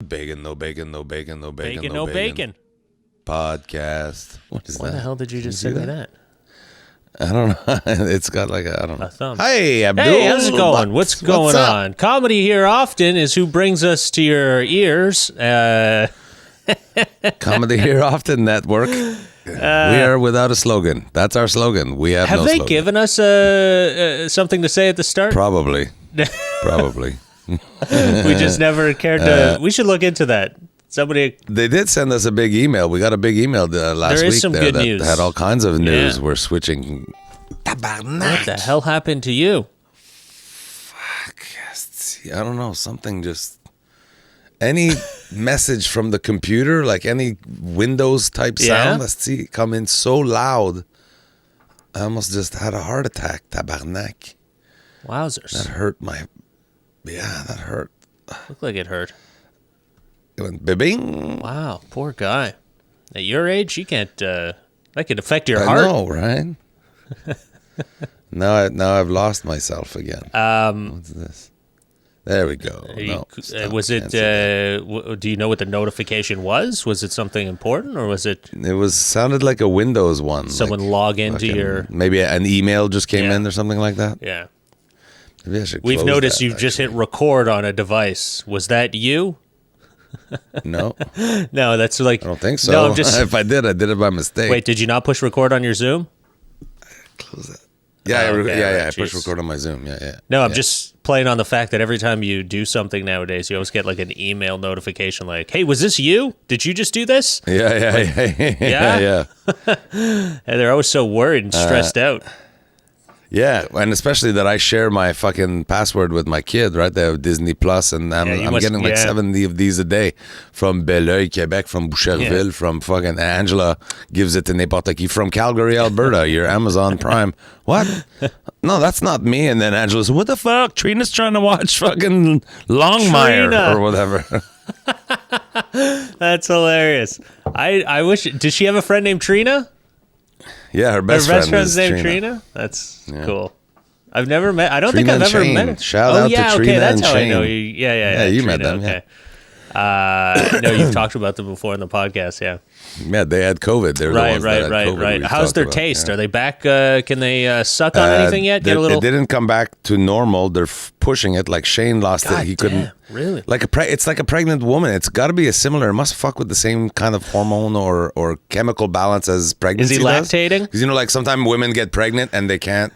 Bacon, no bacon, no bacon, no bacon, Bacon, no bacon. Podcast. What is Why that? the hell did you just send me that? I don't know. It's got like I don't know. A thumb. Hey, Abdul. Hey, how's it going? What's going up? on? Comedy here often is who brings us to your ears. Comedy here often network. We are without a slogan. That's our slogan. We have Have no they slogan. given us something to say at the start? Probably. Probably. We just never cared to. We should look into that. Somebody. They did send us a big email. We got a big email last There is week some there good that news. had all kinds of news. Yeah. We're switching. What the hell happened to you? I don't know. Something just. Any message from the computer, like any Windows type sound, let's see, come in so loud. I almost just had a heart attack. Tabarnak. Wowzers. That hurt my. Yeah, that hurt. Looked like it hurt. It went bing. Wow, poor guy. At your age, you can't. That could affect your I heart. know, right? Now I've lost myself again. What's this? There we go. Was it? Do you know what the notification was? Was it something important, or was it? It sounded like a Windows one. Someone log into your. Maybe an email just came in or something like that. Yeah. Maybe I should. We've close noticed that, you've just hit record on a device. Was that you? No, No, that's like. I don't think so. No, I'm just. If I did it by mistake. Wait, did you not push record on your Zoom? Close it. Yeah, I push record on my Zoom. Yeah. No, I'm just playing on the fact that every time you do something nowadays, you always get like an email notification like, hey, was this you? Did you just do this? Yeah. And they're always so worried and stressed out. Yeah, and especially that I share my fucking password with my kid, right? They have Disney Plus, and I'm getting like 70 of these a day from Belleuil, Quebec, from Boucherville, from fucking Angela gives it to n'importe qui, from Calgary, Alberta, your Amazon Prime. What? No, that's not me. And then Angela says, what the fuck? Trina's trying to watch fucking Longmire Trina. or whatever. That's hilarious. I wish. Does she have a friend named Trina? Yeah, her best friend's is named Trina. That's cool. I've never met. I don't think I've ever met her. Shout out to Trina that's and how Shane. I know you. Yeah. you Trina, met them. Okay. No, you've talked about them before in the podcast. Yeah. Yeah, they had COVID. They're the ones that had COVID Right. we've How's talked their about. taste? Are they back? Can they suck on anything yet? Get a little. It didn't come back to normal. They're pushing it. Like Shane lost God it. He damn, couldn't. really? Like it's like a pregnant woman. It's got to be a similar. It must fuck with the same kind of hormone or chemical balance as pregnancy. Is he lactating? Because like sometimes women get pregnant and they can't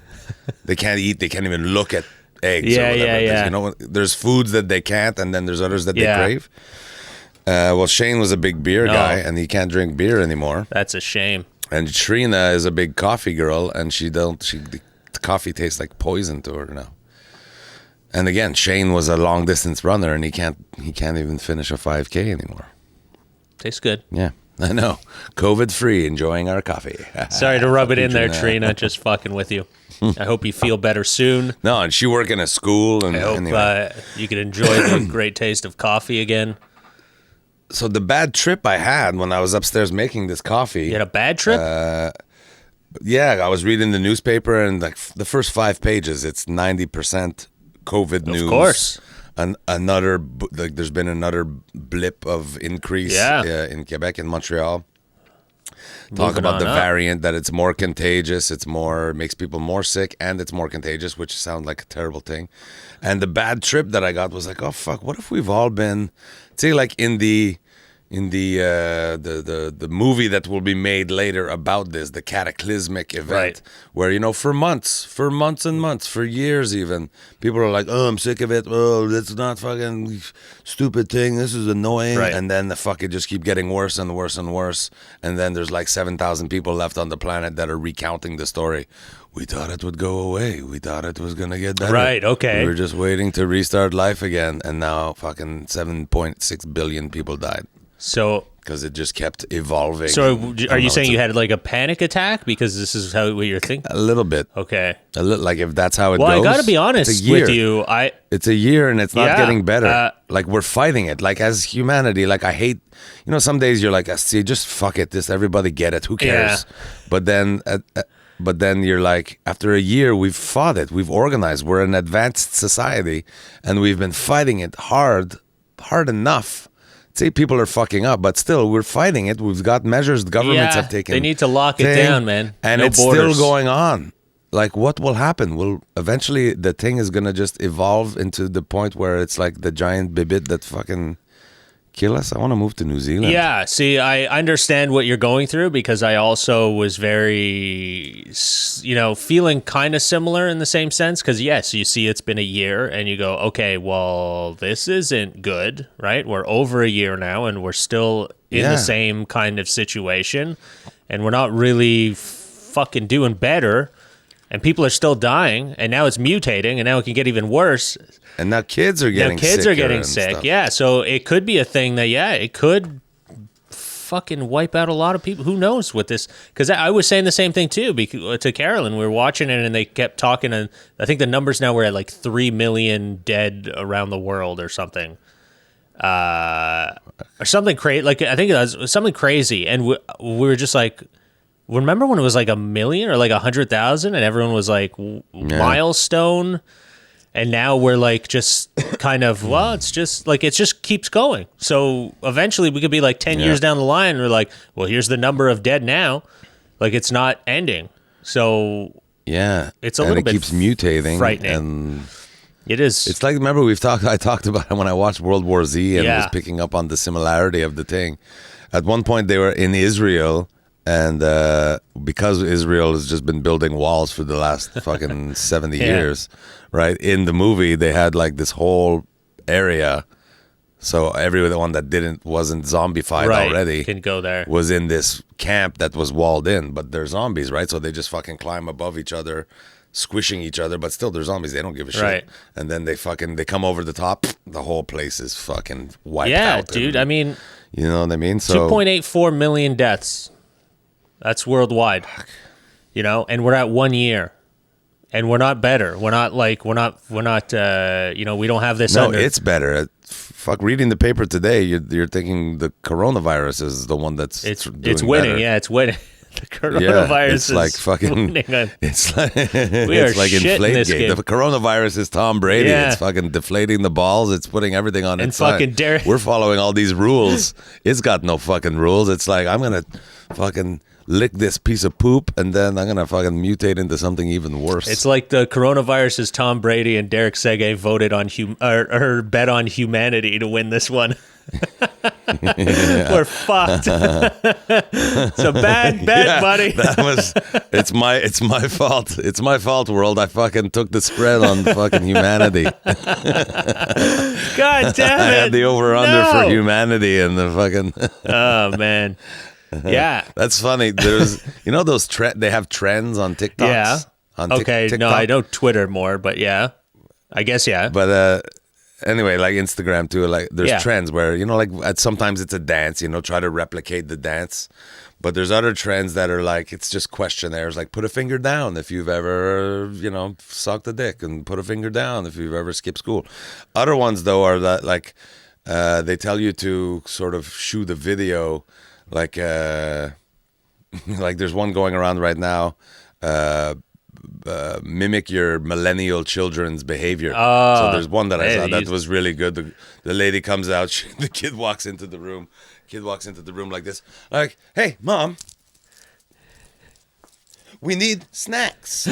eat. They can't even look at eggs. Yeah, or whatever. yeah. You know, there's foods that they can't, and then there's others that they crave. Well, Shane was a big beer guy, and he can't drink beer anymore. That's a shame. And Trina is a big coffee girl, and the coffee tastes like poison to her now. And again, Shane was a long distance runner, and he can't even finish a 5K anymore. Tastes good. Yeah, I know. COVID free, enjoying our coffee. Sorry to rub it in there, Trina. Just fucking with you. I hope you feel better soon. No, and she working at school, and I hope anyway. you can enjoy the great taste of coffee again. So the bad trip I had when I was upstairs making this coffee. You had a bad trip? Yeah, I was reading the newspaper, and like the first 5 pages, it's 90% COVID news. Of course. There's been another blip of increase in Quebec and Montreal. Talk about the variant, that it's more contagious, it makes people more sick, and it's more contagious, which sounds like a terrible thing. And the bad trip that I got was like, oh fuck, what if we've all been, say like in the movie that will be made later about this, the cataclysmic event, where for months and months, for years even, people are like, oh, I'm sick of it. Oh, that's not fucking stupid thing. This is annoying. Right. And then the fuck it just keep getting worse and worse and worse. And then there's like 7,000 people left on the planet that are recounting the story. We thought it would go away. We thought it was going to get better. Right, okay. We were just waiting to restart life again. And now fucking 7.6 billion people died. So, because it just kept evolving. So, are you saying you had like a panic attack because this is what you're thinking? A little bit. Okay. Like if that's how it goes. Well, I got to be honest with you. It's a year and it's not getting better. Like we're fighting it. Like as humanity, like I hate. Some days you're like, see, just fuck it. Everybody get it. Who cares? Yeah. But then you're like, after a year, we've fought it. We've organized. We're an advanced society, and we've been fighting it hard enough say people are fucking up, but still we're fighting it. We've got measures the governments have taken. They need to lock it down, man. And no it's borders. still going on. Like, what will happen? Will eventually the thing is gonna just evolve into the point where it's like the giant bibit that fucking kill us? I want to move to New Zealand. Yeah, see, I understand what you're going through because I also was very, feeling kind of similar in the same sense. Because, yes, you see it's been a year and you go, okay, well, this isn't good, right? We're over a year now and we're still in the same kind of situation. And we're not really fucking doing better. And people are still dying, and now it's mutating, and now it can get even worse. And now kids are getting sick. Stuff. Yeah, so it could be a thing that, it could fucking wipe out a lot of people. Who knows what this... Because I was saying the same thing, too, to Carolyn. We were watching it, and they kept talking, and I think the numbers now were at like 3 million dead around the world or something. Or something crazy. Like, I think it was something crazy, and we were just like... Remember when it was like 1 million or like 100,000 and everyone was like milestone, and now we're like just kind of it's just keeps going. So eventually we could be like 10 years down the line and we're like, well, here's the number of dead now. Like, it's not ending. So it's a little bit keeps mutating, frightening. And it is. It's like, remember I talked about it when I watched World War Z and was picking up on the similarity of the thing. At one point they were in Israel. And because Israel has just been building walls for the last fucking 70 years, right? In the movie, they had like this whole area. So everyone that wasn't zombified already can go there. Was in this camp that was walled in, but they're zombies, right? So they just fucking climb above each other, squishing each other, but still they're zombies. They don't give a shit. Right. And then they come over the top. The whole place is fucking wiped out. Yeah, dude. I mean, you know what I mean? So 2.84 million deaths. That's worldwide, and we're at 1 year, and we're not better. We're not, we don't have this. No, it's better. Fuck, reading the paper today, you're thinking the coronavirus is the one that's it's doing winning. better. Yeah, it's winning. The coronavirus it's like fucking. It's like Inflategate. The coronavirus is Tom Brady. Yeah. It's fucking deflating the balls. It's putting everything on its side. Fucking Derek. We're following all these rules. It's got no fucking rules. It's like, I'm gonna fucking lick this piece of poop and then I'm gonna fucking mutate into something even worse. It's like the coronavirus is Tom Brady and Derek Sege voted on or bet on humanity to win this one. We're fucked. It's a bad bet, buddy. It's my fault. It's my fault, world. I fucking took the spread on fucking humanity. God damn it. I had the over-under for humanity and the fucking oh man. Yeah. That's funny. There's those they have trends on TikToks. Yeah. On TikTok. No, I know Twitter more, but yeah. I guess But anyway, like Instagram too, like there's trends where, sometimes it's a dance, try to replicate the dance. But there's other trends that are like, it's just questionnaires, like put a finger down if you've ever, sucked a dick, and put a finger down if you've ever skipped school. Other ones though are that like, they tell you to sort of shoot a video, like there's one going around right now, mimic your millennial children's behavior. So there's one that I saw that was really good. The lady comes out, the kid walks into the room. Kid walks into the room like this, like, "Hey, mom, we need snacks."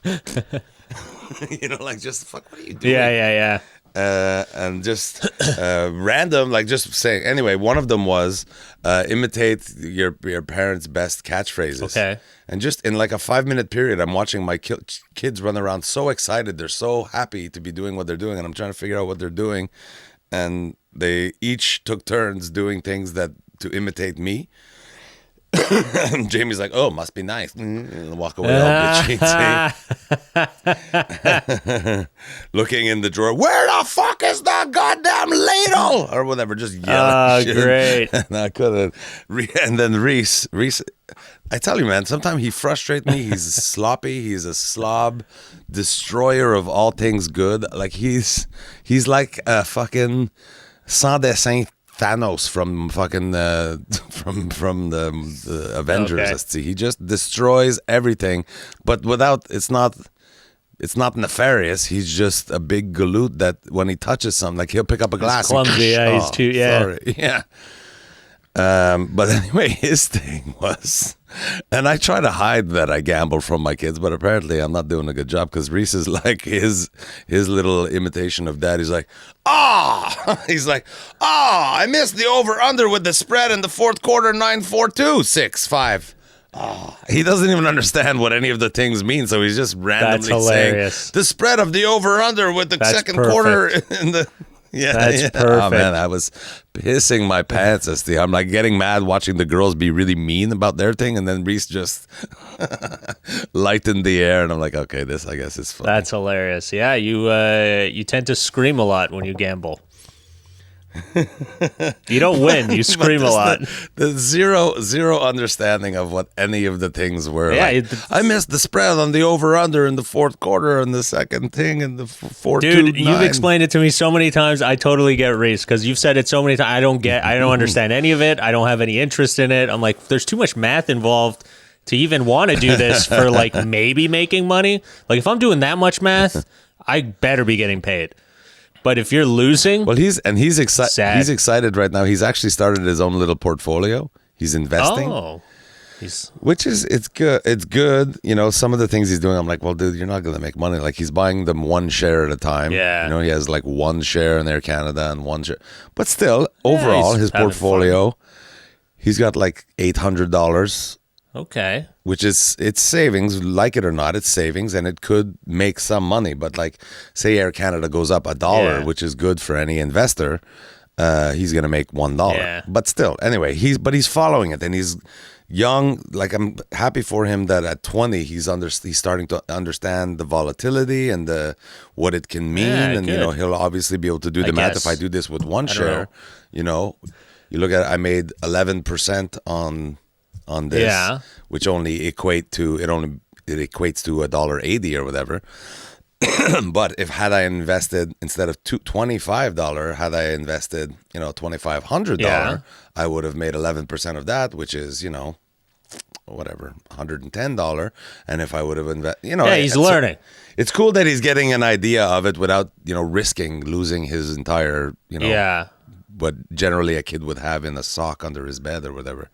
Like, just fuck. What are you doing? Yeah. And just random, like just saying. Anyway, one of them was imitate your parents' best catchphrases. Okay. And just in like a 5-minute period, I'm watching my kids run around so excited. They're so happy to be doing what they're doing, and I'm trying to figure out what they're doing. And they each took turns doing things to imitate me. And Jamie's like, "Oh, must be nice." And walk away all bitchy. Looking in the drawer, "Where the fuck is the goddamn ladle?" Or whatever, just yelling. Oh, great. And I couldn't. And then Reese, I tell you, man, sometimes he frustrates me. He's sloppy. He's a slob, destroyer of all things good. Like he's like a fucking sans dessin Thanos from fucking from the Avengers. Okay. Let's see. He just destroys everything, but it's not it's not nefarious. He's just a big galoot that when he touches something, like he'll pick up a glass. He's clumsy. He's too. Yeah. Sorry. Yeah. But anyway, his thing was, and I try to hide that I gamble from my kids, but apparently I'm not doing a good job because Reese is like his little imitation of dad. He's like, he's like, I missed the over-under with the spread in the fourth quarter, 9-4-2, 6-5. He doesn't even understand what any of the things mean, so he's just randomly saying the spread of the over-under with the second quarter in the... Yeah, that's perfect. Oh man, I was pissing my pants as I'm like getting mad watching the girls be really mean about their thing, and then Reese just lightened the air, and I'm like, okay, this I guess is funny. That's hilarious. Yeah, you tend to scream a lot when you gamble. You don't win, you scream a lot. The zero understanding of what any of the things were. Yeah, like, I missed the spread on the over-under in the fourth quarter and the second thing and the 4-2-9. Dude, you've explained it to me so many times. I totally get Reese because you've said it so many times. I don't understand any of it. I don't have any interest in it. I'm like, there's too much math involved to even want to do this for like maybe making money. Like if I'm doing that much math, I better be getting paid. But if you're losing, well, he's excited. He's excited right now. He's actually started his own little portfolio. He's investing. Which is it's good. It's good. You know, some of the things he's doing, I'm like, well, dude, you're not gonna make money. Like he's buying them one share at a time. Yeah. You know, he has like one share in Air Canada and one share. But still, overall, his portfolio, he's got like $800. Okay. Which is, it's savings, like it or not, it's savings, and it could make some money. But like, say Air Canada goes up $1, which is good for any investor, he's gonna make $1. Yeah. But still, anyway, he's following it, and he's young. Like I'm happy for him that at 20 he's starting to understand the volatility and what it can mean, and good. you know he'll obviously be able to do the math. If I do this with one share, you know, you look at it, I made 11% on this, which only equates to $1.80 or whatever. But had I invested instead of $25, had I invested $2,500, I would have made 11% of that, which is whatever $110. And if I would have invested, he's learning. It's cool that he's getting an idea of it without risking losing his entire what generally a kid would have in a sock under his bed or whatever.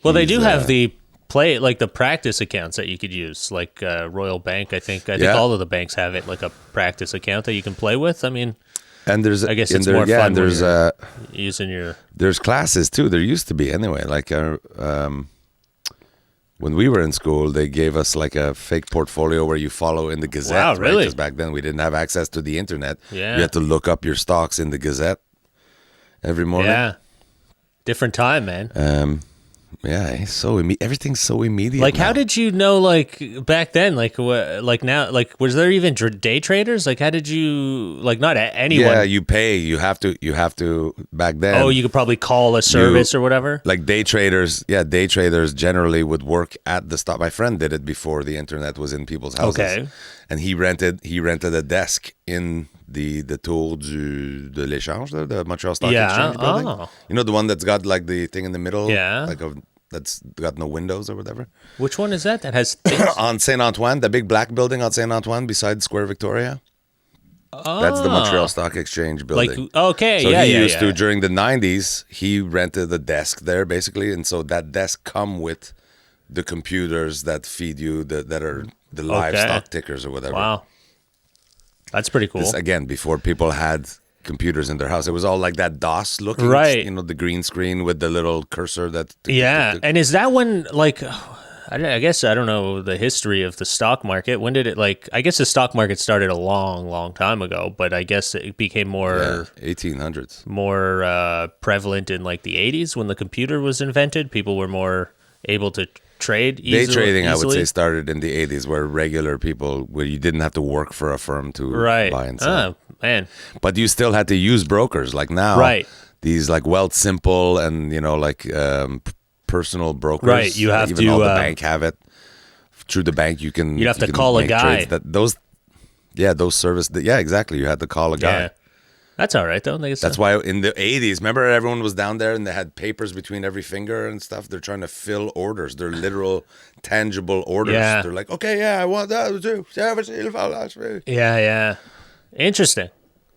Well, they do have the practice accounts that you could use, like Royal Bank. I think all of the banks have it, like a practice account that you can play with. I mean, and there's I guess it's more fun. And there's using your. There's classes too. There used to be anyway. Like when we were in school, they gave us like a fake portfolio where you follow in the Gazette. Wow, really? Because back then we didn't have access to the internet. Yeah. You had to look up your stocks in the Gazette every morning. Yeah. Different time, man. Yeah, it's so everything's so immediate. Like, now. how did you know? Like back then, like now, like was there even day traders? Like, how did you not anyone? Yeah, you pay. You have to. Back then. Oh, you could probably call a service or whatever. Like day traders. Yeah, day traders generally would work at the stock. My friend did it before the internet was in people's houses. Okay, and he rented a desk in the Tour de l'Échange, the Montreal Stock Exchange building. Oh. You know, the one that's got like the thing in the middle? Yeah. That's got no windows or whatever. Which one is that? That has on Saint Antoine, the big black building on Saint Antoine beside Square Victoria. Oh. That's the Montreal Stock Exchange building. Like, okay, so he used to, during the 90s, he rented a desk there basically, and so that desk come with the computers that feed you that are the live stock tickers or whatever. Wow. That's pretty cool. This, again, before people had computers in their house, it was all like that DOS looking, right? The green screen with the little cursor that. And is that when I guess I don't know the history of the stock market. When did it I guess the stock market started a long, long time ago, but I guess it became more 1800s, more prevalent in like the 80s when the computer was invented. People were more able to trade easily. Day trading, I would say, started in the 80s, where regular people, where you didn't have to work for a firm to buy and sell. Oh, man. But you still had to use brokers. Like now, these like Wealth Simple and personal brokers. Right, you have even to. All the bank have it. Through the bank, you have to call a guy. Those services. Yeah, exactly. You had to call a guy. That's all right though. That's why in the 80s, remember everyone was down there and they had papers between every finger and stuff. They're trying to fill orders. They're literal, tangible orders. Yeah. They're like, okay, yeah, I want that too. Yeah. Interesting.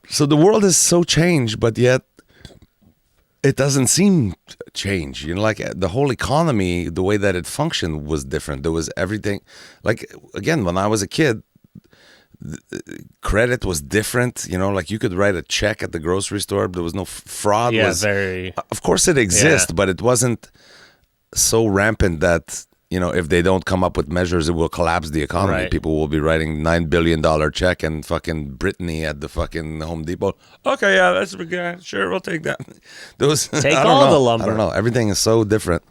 So the world is so changed, but yet it doesn't seem change. You know, like the whole economy, the way that it functioned was different. There was everything. Like, again, when I was a kid, credit was different. You know, like you could write a check at the grocery store. There was no fraud. Yeah, very. Of course it exists, but it wasn't so rampant that, you know, if they don't come up with measures, it will collapse the economy. Right. People will be writing $9 billion check and fucking Brittany at the fucking Home Depot. Okay, yeah, that's good. Sure, we'll take that. Those Take all the lumber. I don't know. Everything is so different.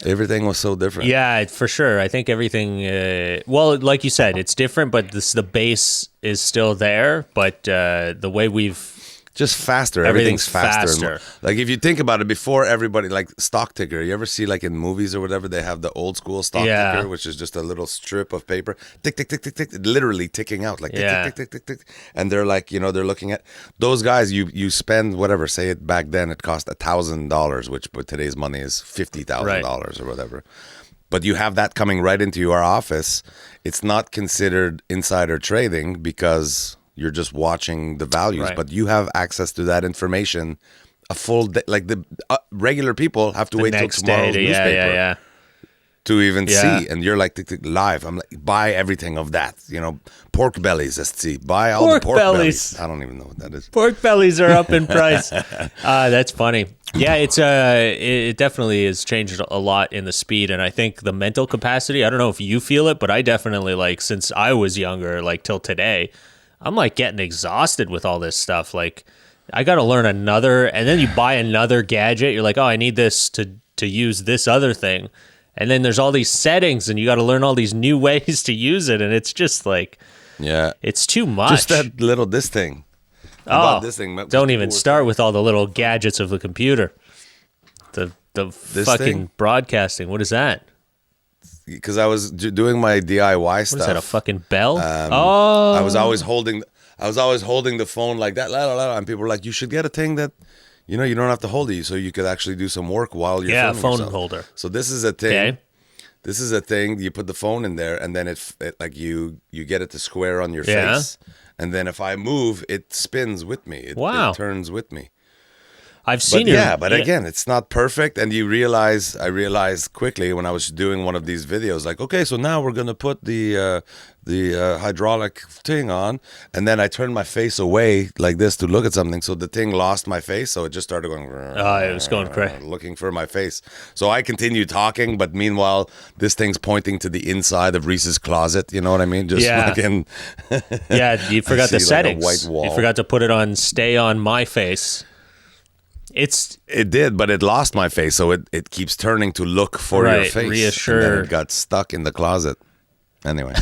Everything was so different. Yeah, for sure. I think everything. Well, like you said, it's different, but the base is still there. But the way we've just faster. Everything's faster. Like if you think about it, before everybody, like stock ticker. You ever see like in movies or whatever, they have the old school stock ticker, which is just a little strip of paper, tick tick tick tick tick, literally ticking out like tick tick tick tick tick tick. And they're like, you know, they're looking at those guys. You spend whatever. Say it back then, it cost $1,000, which with today's money is $50,000 or whatever. But you have that coming right into your office. It's not considered insider trading because you're just watching the values, but you have access to that information a full day. Like the regular people have to wait till tomorrow's newspaper to even see. And you're like live. I'm like, buy everything of that. You know, pork bellies, buy all the pork bellies. I don't even know what that is. Pork bellies are up in price. That's funny. Yeah, it definitely has changed a lot in the speed, and I think the mental capacity. I don't know if you feel it, but I definitely, like, since I was younger, like till today, I'm like getting exhausted with all this stuff. Like, I got to learn another, and then you buy another gadget. You're like, oh, I need this to use this other thing. And then there's all these settings, and you got to learn all these new ways to use it. And it's just like, it's too much. Just this thing. This thing. Don't even start with all the little gadgets of the computer. The fucking broadcasting. What is that? Because I was doing my DIY stuff. What is that, a fucking bell? I was always holding the phone like that, and people were like, "You should get a thing that, you know, you don't have to hold it, so you could actually do some work while you're filming phone yourself." holder. So this is a thing. Okay. This is a thing. You put the phone in there, and then it like you get it to square on your face, and then if I move, it spins with me. It turns with me. I've seen it. But again, it's not perfect. And I realized quickly when I was doing one of these videos, like, okay, so now we're going to put the hydraulic thing on. And then I turned my face away like this to look at something. So the thing lost my face. So it just started going. It was going crazy. Looking for my face. So I continued talking. But meanwhile, this thing's pointing to the inside of Reese's closet. You know what I mean? Just fucking. You forgot the settings. Like a white wall. You forgot to put it on stay on my face. It did, but it lost my face, so it keeps turning to look for your face. Reassure. And then it got stuck in the closet. Anyway.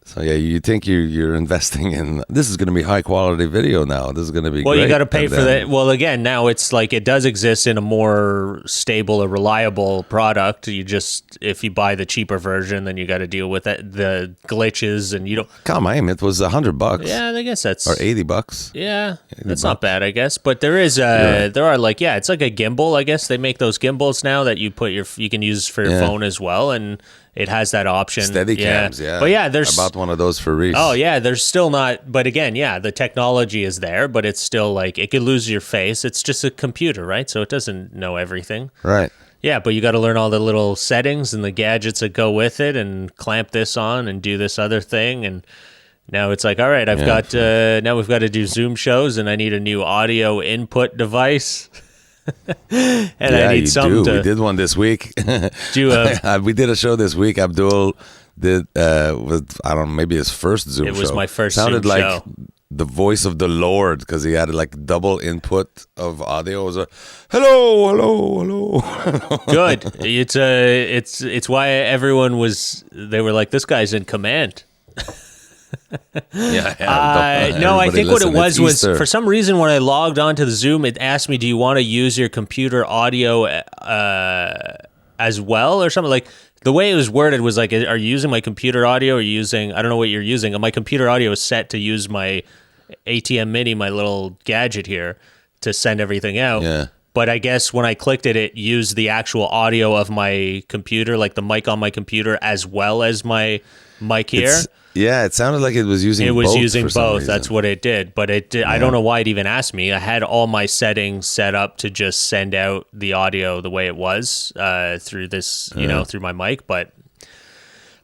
So yeah, you think you're investing in this is going to be high quality video now. This is going to be well. Great. You got to pay for that. Well, again, now it's like it does exist in a more stable or reliable product. You just if you buy the cheaper version, then you got to deal with the glitches and you don't. Come on, it was $100. Yeah, I guess that's or $80. Yeah, that's not bad, I guess. But there is there are like it's like a gimbal. I guess they make those gimbals now that you can use for your phone as well and. It has that option. Steadicams, But there's... I bought one of those for Reese. Oh, yeah, there's still not... But again, the technology is there, but it's still like, it could lose your face. It's just a computer, right? So it doesn't know everything. Right. Yeah, but you got to learn all the little settings and the gadgets that go with it and clamp this on and do this other thing. And now it's like, all right, I've got... now we've got to do Zoom shows and I need a new audio input device. And I need something we did one this week. We did a show this week. Abdul did with I don't know, maybe his first Zoom show. It was my first Sounded Zoom like show. The voice of the Lord because he had like double input of audio. It was a hello. Good. It's why everyone they were like, this guy's in command. No, I think what it was for some reason when I logged on to the Zoom, it asked me, do you want to use your computer audio as well or something? Like the way it was worded was like, are you using my computer audio or are you using, I don't know what you're using. My computer audio is set to use my ATM Mini, my little gadget here, to send everything out. Yeah. But I guess when I clicked it, it used the actual audio of my computer, like the mic on my computer, as well as my mic here. It sounded like it was using both. It was using both. That's what it did. But it did, I don't know why it even asked me. I had all my settings set up to just send out the audio the way it was through this, through my mic. But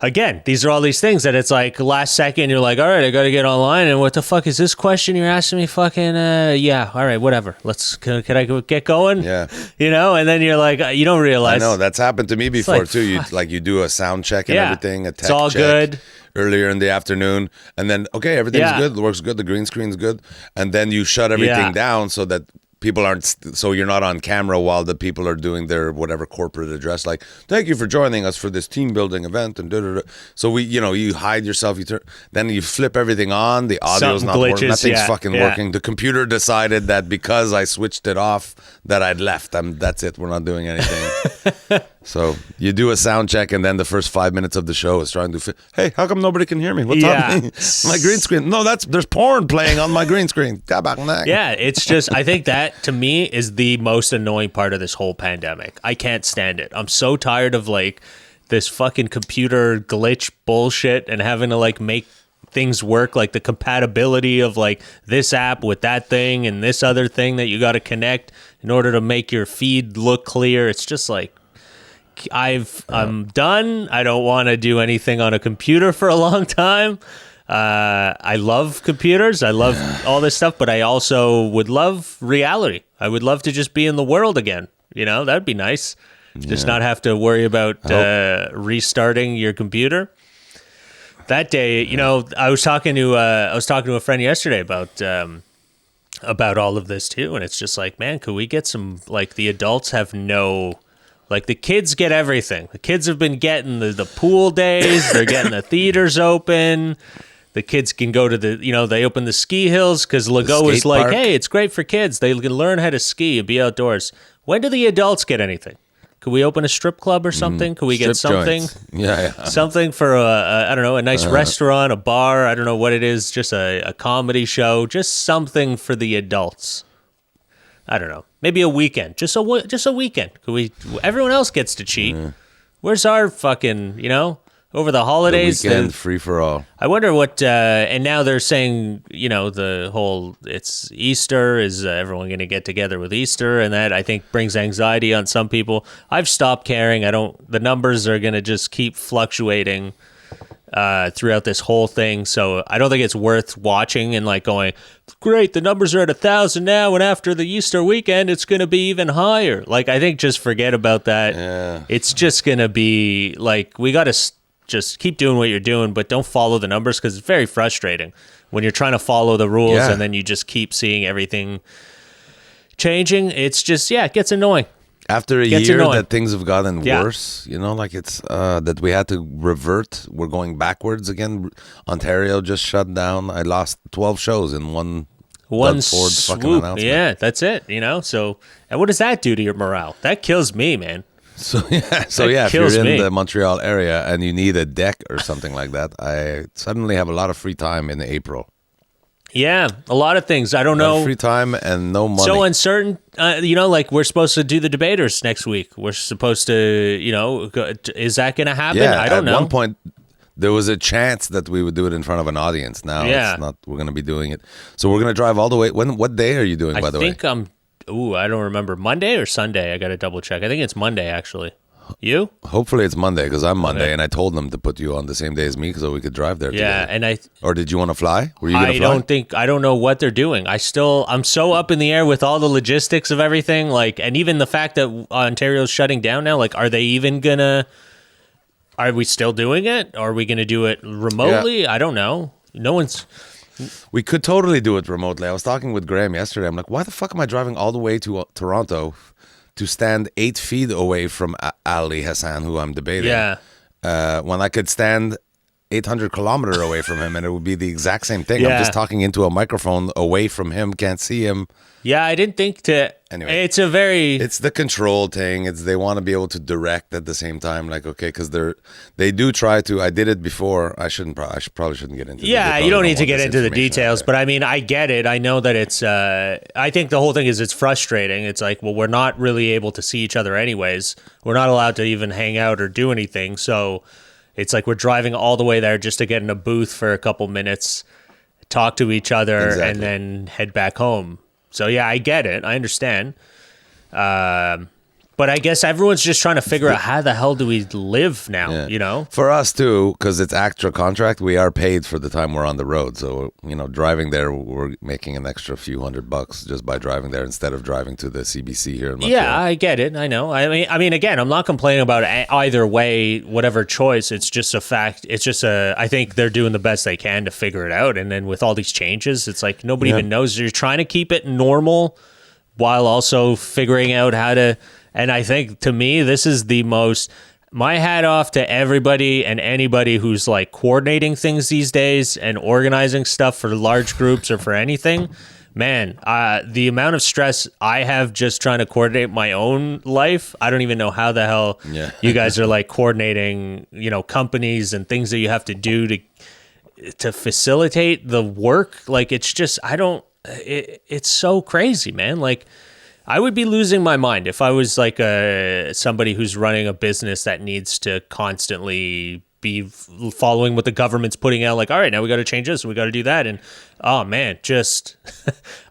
again, these are all these things that it's like last second, you're like, all right, I got to get online. And what the fuck is this question you're asking me? Fucking, yeah, all right, whatever. Can I get going? Yeah. And then you're like, you don't realize. I know, that's happened to me before too. You do a sound check and everything, a tech it's all check good. Earlier in the afternoon. And then, okay, everything's good, it works good, the green screen's good. And then you shut everything down so that people aren't, so you're not on camera while the people are doing their whatever corporate address, like, thank you for joining us for this team building event, and so we, you hide yourself, then you flip everything on, the audio's not working, nothing's fucking working. The computer decided that because I switched it off that I'd left. That's it, we're not doing anything. So you do a sound check, and then the first 5 minutes of the show is trying to hey, how come nobody can hear me? What's happening? My green screen. No, there's porn playing on my green screen. Yeah, it's just, I think that to me is the most annoying part of this whole pandemic. I can't stand it. I'm so tired of like this fucking computer glitch bullshit and having to like make things work, like the compatibility of like this app with that thing and this other thing that you got to connect in order to make your feed look clear. It's just like, I'm done. I don't want to do anything on a computer for a long time. I love computers. I love all this stuff, but I also would love reality. I would love to just be in the world again. That'd be nice. Just not have to worry about restarting your computer. That day, I was talking to a friend yesterday about all of this too, and it's just like, man, could we get some, like, the adults have no. Like, the kids get everything. The kids have been getting the pool days. They're getting the theaters open. The kids can go to they open the ski hills because Legault was like, park. Hey, it's great for kids. They can learn how to ski and be outdoors. When do the adults get anything? Could we open a strip club or something? Could we get something? Yeah. Something for, I don't know, a nice restaurant, a bar. I don't know what it is. Just a comedy show. Just something for the adults. I don't know. Maybe a weekend. Just a weekend. Could we? Everyone else gets to cheat. Yeah. Where's our fucking, over the holidays? The weekend, free for all. I wonder what, and now they're saying, the whole, it's Easter, is everyone going to get together with Easter? And that, I think, brings anxiety on some people. I've stopped caring. The numbers are going to just keep fluctuating throughout this whole thing, so I don't think it's worth watching and like going, great, the numbers are at 1,000 now, and after the Easter weekend it's going to be even higher. Like, I think just forget about that. Yeah. It's just going to be like, we got to just keep doing what you're doing, but don't follow the numbers, because it's very frustrating when you're trying to follow the rules and then you just keep seeing everything changing. It's just, it gets annoying. After a year that things have gotten worse, like it's that we had to revert. We're going backwards again. Ontario just shut down. I lost 12 shows in one Ford fucking announcement. Yeah, that's it. So, and what does that do to your morale? That kills me, man. So if you're in the Montreal area and you need a deck or something like that, I suddenly have a lot of free time in April. Yeah, a lot of things. I don't know. Free time and no money. So uncertain. Like, we're supposed to do the debaters next week. We're supposed to, is that going to happen? Yeah, I don't know. At one point, there was a chance that we would do it in front of an audience. Now it's not. We're going to be doing it. So we're going to drive all the way. What day are you doing, by the way? I think I don't remember. Monday or Sunday? I got to double check. I think it's Monday, actually. You? Hopefully it's Monday, because I'm Monday, and I told them to put you on the same day as me so we could drive there together. And or did you want to fly? Were you going to fly? I don't know what they're doing. I'm so up in the air with all the logistics of everything, like, and even the fact that Ontario's shutting down now. Like, are we still doing it? Are we gonna do it remotely? I don't know. We could totally do it remotely. I was talking with Graham yesterday. I'm like, why the fuck am I driving all the way to Toronto to stand 8 feet away from Ali Hassan, who I'm debating, when I could stand 800 kilometers away from him and it would be the exact same thing. I'm just talking into a microphone away from him, can't see him. Yeah, I didn't think to anyway, it's the control thing. They want to be able to direct at the same time. Like, okay, because they do try to. I did it before. I probably shouldn't get into. Yeah, you don't need to get into the details, but I mean, I get it. I know that it's. I think the whole thing is it's frustrating. It's like, well, we're not really able to see each other anyways. We're not allowed to even hang out or do anything. So it's like we're driving all the way there just to get in a booth for a couple minutes, talk to each other, and then head back home. So yeah, I get it. I understand. But I guess everyone's just trying to figure out how the hell do we live now, you know? For us too, because it's extra contract, we are paid for the time we're on the road. So, driving there, we're making an extra few $100 just by driving there instead of driving to the CBC here in Montreal. Yeah, I get it. I know. I mean, again, I'm not complaining about either way, whatever choice. It's just a fact. It's just I think they're doing the best they can to figure it out. And then with all these changes, it's like nobody even knows. You're trying to keep it normal while also figuring out how to... And I think, to me, this is the most... My hat off to everybody and anybody who's like coordinating things these days and organizing stuff for large groups or for anything. Man, the amount of stress I have just trying to coordinate my own life, I don't even know how the hell you guys are like coordinating, companies and things that you have to do to facilitate the work. Like, it's just, it's so crazy, man. Like, I would be losing my mind if I was like somebody who's running a business that needs to constantly be following what the government's putting out. Like, all right, now we got to change this, we got to do that, and oh man, just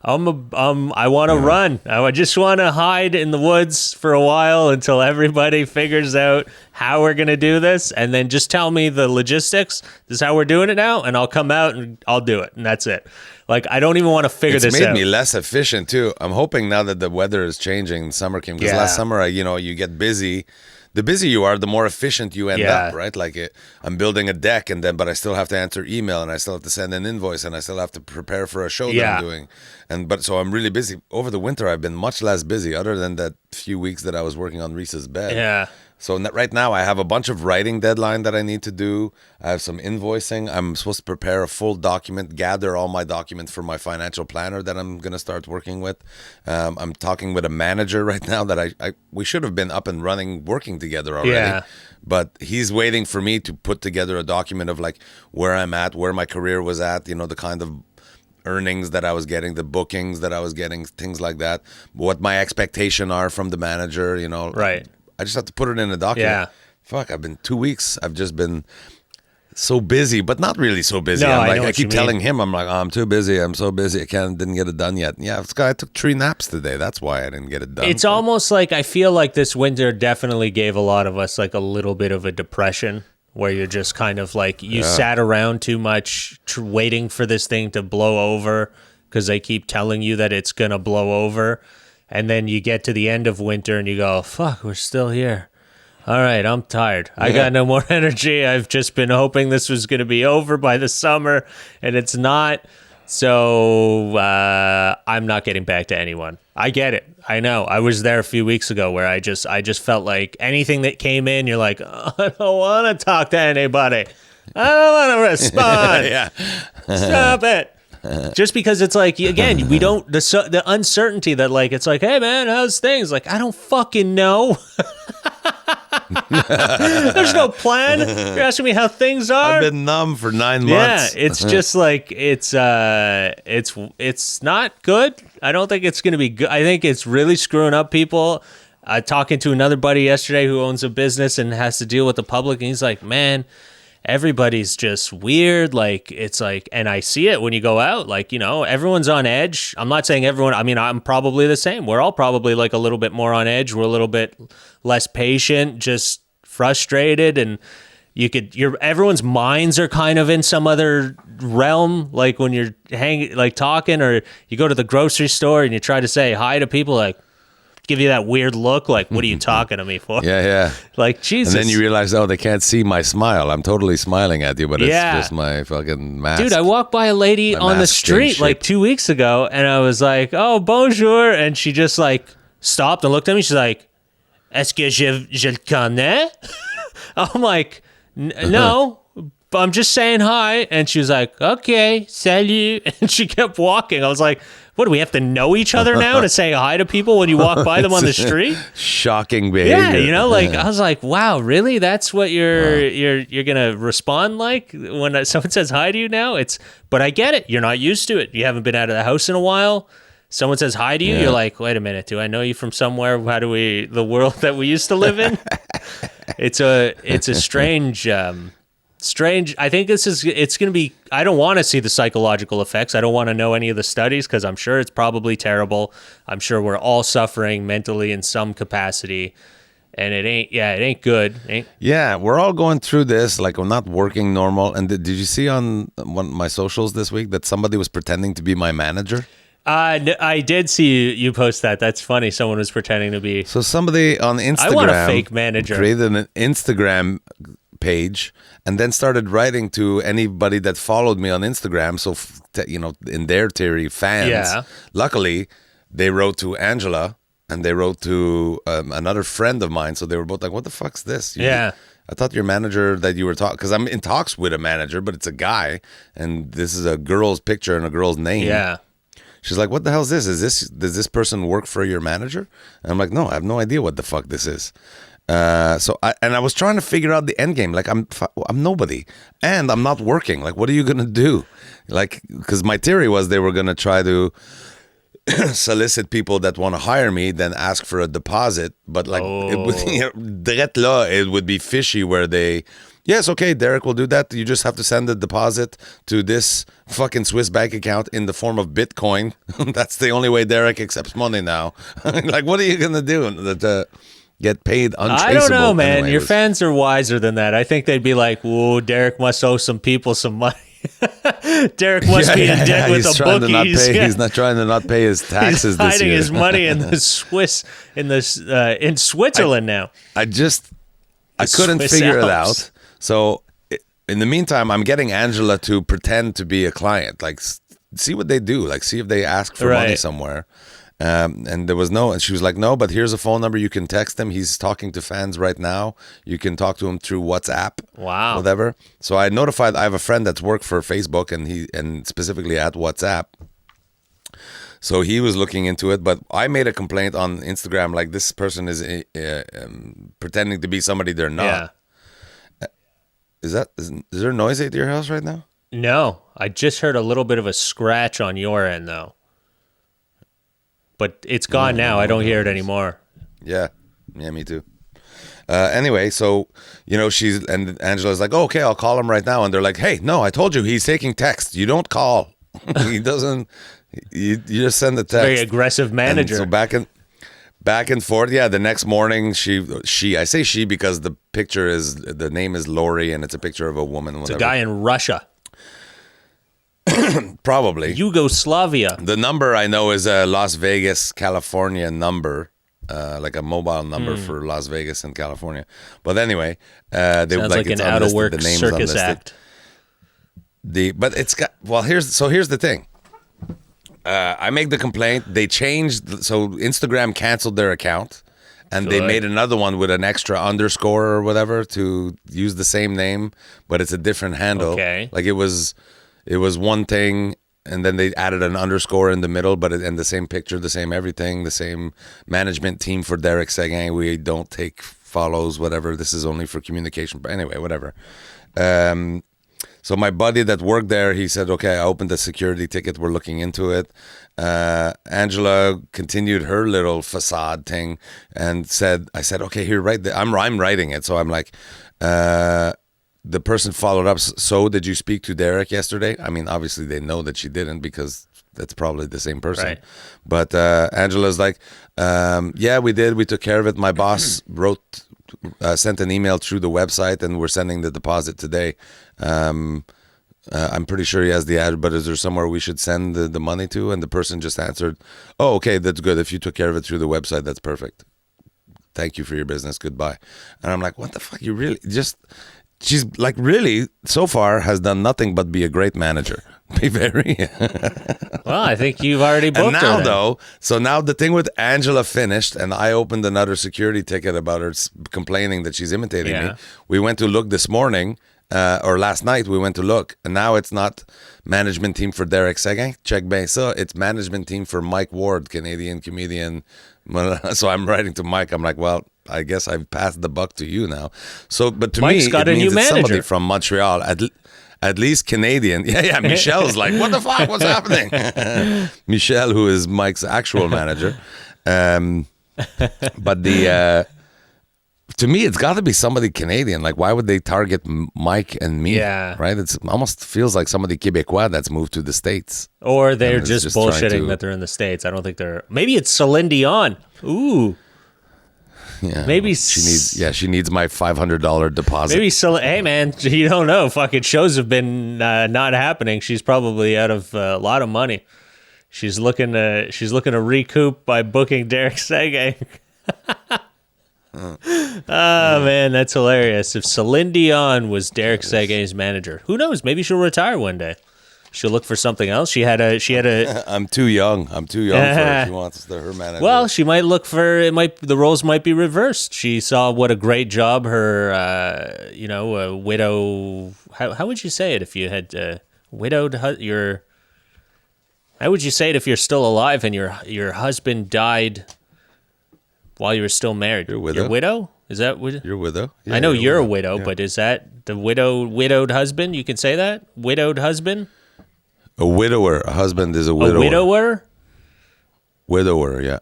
I want to run. I just want to hide in the woods for a while until everybody figures out how we're gonna do this, and then just tell me the logistics. This is how we're doing it now, and I'll come out and I'll do it, and that's it. Like, I don't even want to figure this out. It's made me less efficient, too. I'm hoping now that the weather is changing, summer came, because last summer, you get busy. The busier you are, the more efficient you end up, right? Like, I'm building a deck, but I still have to answer email, and I still have to send an invoice, and I still have to prepare for a show that I'm doing. So I'm really busy. Over the winter, I've been much less busy, other than that few weeks that I was working on Reese's bed. Yeah. So right now I have a bunch of writing deadline that I need to do. I have some invoicing. I'm supposed to prepare a full document, gather all my documents for my financial planner that I'm going to start working with. I'm talking with a manager right now that we should have been up and running, working together already. Yeah. But he's waiting for me to put together a document of like where I'm at, where my career was at, the kind of earnings that I was getting, the bookings that I was getting, things like that, what my expectation are from the manager, Right. I just have to put it in a document. Yeah. Fuck, I've been 2 weeks. I've just been so busy, but not really so busy. No, I keep telling him, I'm like, I'm too busy. I'm so busy. didn't get it done yet. Yeah, I took 3 naps today. That's why I didn't get it done. It's almost like I feel like this winter definitely gave a lot of us like a little bit of a depression, where you're just kind of like, you sat around too much waiting for this thing to blow over because they keep telling you that it's going to blow over. And then you get to the end of winter and you go, fuck, we're still here. All right, I'm tired. I got no more energy. I've just been hoping this was going to be over by the summer, and it's not. So I'm not getting back to anyone. I get it. I know. I was there a few weeks ago where I just felt like anything that came in, you're like, oh, I don't want to talk to anybody. I don't want to respond. Stop it. Just because it's like, again, we don't, the uncertainty that like, it's like, hey man, how's things? Like, I don't fucking know. There's no plan. You're asking me how things are. I've been numb for 9 months. Yeah, it's just like, it's not good. I don't think it's going to be good. I think it's really screwing up people. Talking to another buddy yesterday who owns a business and has to deal with the public, and he's like, man, everybody's just weird. Like, it's like, and I see it when you go out, like, everyone's on edge. I'm not saying everyone, I mean, I'm probably the same. We're all probably like a little bit more on edge. We're a little bit less patient, just frustrated. And everyone's minds are kind of in some other realm. Like when you're talking, or you go to the grocery store and you try to say hi to people, like, give you that weird look, like, what are you talking to me for? Yeah. Like, Jesus. And then you realize, they can't see my smile. I'm totally smiling at you, but it's just my fucking mask. Dude, I walked by a lady on the street like 2 weeks ago, and I was like, oh, bonjour. And she just like stopped and looked at me. She's like, est-ce que je le connais? I'm like, no, but I'm just saying hi. And she was like, okay, salut. And she kept walking. I was like, What, do we have to know each other now to say hi to people when you walk by them on the street? Shocking behavior. Yeah, like I was like, wow, really? That's what you're gonna respond like when someone says hi to you now? But I get it. You're not used to it. You haven't been out of the house in a while. Someone says hi to you, you're like, wait a minute, do I know you from somewhere? How do the world that we used to live in? It's a strange. I think it's going to be, I don't want to see the psychological effects. I don't want to know any of the studies because I'm sure it's probably terrible. I'm sure we're all suffering mentally in some capacity, and it ain't good. Yeah, we're all going through this. Like, we're not working normal. And did you see on one of my socials this week that somebody was pretending to be my manager? I did see you post that. That's funny. Someone was pretending to be. So somebody on Instagram, I want a fake manager. Created an Instagram page and then started writing to anybody that followed me on Instagram. So, in their theory, fans. Yeah. Luckily, they wrote to Angela and they wrote to another friend of mine. So they were both like, what the fuck's this? I thought your manager that you were talking, because I'm in talks with a manager, but it's a guy and this is a girl's picture and a girl's name. Yeah. She's like, what the hell is this? Does this person work for your manager? And I'm like, no, I have no idea what the fuck this is. I was trying to figure out the end game. Like, I'm nobody, and I'm not working. Like, what are you gonna do? Like, because my theory was they were gonna try to solicit people that want to hire me, then ask for a deposit. But like, it would be fishy. Where they, yes, okay, Derek will do that. You just have to send a deposit to this fucking Swiss bank account in the form of Bitcoin. That's the only way Derek accepts money now. Like, what are you gonna do? Get paid untraceable. I don't know, man. Your fans are wiser than that. I think they'd be like, whoa, Derek must owe some people some money. Derek must be in debt with the bookies. He's not trying to not pay his taxes this year. He's hiding his money in in Switzerland now. I couldn't figure it out. So in the meantime, I'm getting Angela to pretend to be a client. Like, see what they do. Like, see if they ask for money somewhere. And there was and she was like, no, but here's a phone number. You can text him. He's talking to fans right now. You can talk to him through WhatsApp. Wow. Whatever. So I notified, I have a friend that's worked for Facebook and specifically at WhatsApp. So he was looking into it, but I made a complaint on Instagram, like, this person is pretending to be somebody they're not. Yeah. Is there noise at your house right now? No, I just heard a little bit of a scratch on your end though. But it's gone now. I don't hear it anymore. Yeah, me too. Anyway, so, and Angela's like, oh, okay, I'll call him right now. And they're like, hey, no, I told you, he's taking text. You don't call. He doesn't, you just send the text. Very aggressive manager. And so back and forth. Yeah, the next morning, I say she because the name is Lori and it's a picture of a woman. It's a guy in Russia. Probably Yugoslavia. The number I know is a Las Vegas, California number, like a mobile number for Las Vegas and California. But anyway, they sounds like an out of work circus act. But it's got here's the thing. I make the complaint. They changed, so Instagram canceled their account, and they made another one with an extra underscore or whatever to use the same name, but it's a different handle. Okay, like it was one thing, and then they added an underscore in the middle, and the same picture, the same everything, the same management team for Derek saying, we don't take follows, whatever. This is only for communication. But anyway, whatever. So my buddy that worked there, he said, okay, I opened a security ticket. We're looking into it. Angela continued her little facade thing and I said, okay, here, I'm writing it. So I'm like, the person followed up. So did you speak to Derek yesterday? I mean, obviously they know that she didn't because that's probably the same person. Right. But Angela's like, yeah, we did. We took care of it. My boss sent an email through the website and we're sending the deposit today. I'm pretty sure he has the address, but is there somewhere we should send the money to? And the person just answered, oh, okay, that's good. If you took care of it through the website, that's perfect. Thank you for your business. Goodbye. And I'm like, what the fuck? You really she's like, really, so far has done nothing but be a great manager. Be very. Well, I think you've already booked her. And now, so now the thing with Angela finished, and I opened another security ticket about her complaining that she's imitating me. We went to look this morning, or last night we went to look, and now it's not management team for Derek Seguin, check bien ça, it's management team for Mike Ward, Canadian comedian. So I'm writing to Mike, I'm like, well, I guess I've passed the buck to you now. So, but to Mike's me, got it a means new it's somebody manager from Montreal, at least Canadian. Yeah, Michelle's like, what the fuck, what's happening? Michelle, who is Mike's actual manager. But to me, it's got to be somebody Canadian. Like, why would they target Mike and me? Yeah. Right? It almost feels like somebody Quebecois that's moved to the States. Or they're just bullshitting that they're in the States. I don't think they're... Maybe it's Celine Dion. Ooh. Yeah. Maybe... She needs my $500 deposit. Maybe Celine... Hey, man, you don't know. Fucking shows have been not happening. She's probably out of a lot of money. She's looking to recoup by booking Derek Seguin. Oh man, that's hilarious. If Celine Dion was Derek Seguin's manager, who knows? Maybe she'll retire one day. She'll look for something else. She had a. I'm too young for her. She wants her manager. Well, she might look for it. The roles might be reversed. She saw what a great job her, a widow. How would you say it if you had widowed your? How would you say it if you're still alive and your husband died while you were still married? You're a widow. You're a widow? Is that what? You're a widow? Yeah, I know you're a widow, but is that the widowed husband? You can say that? Widowed husband? A widower. A husband is a widower. A widower? Widower, yeah.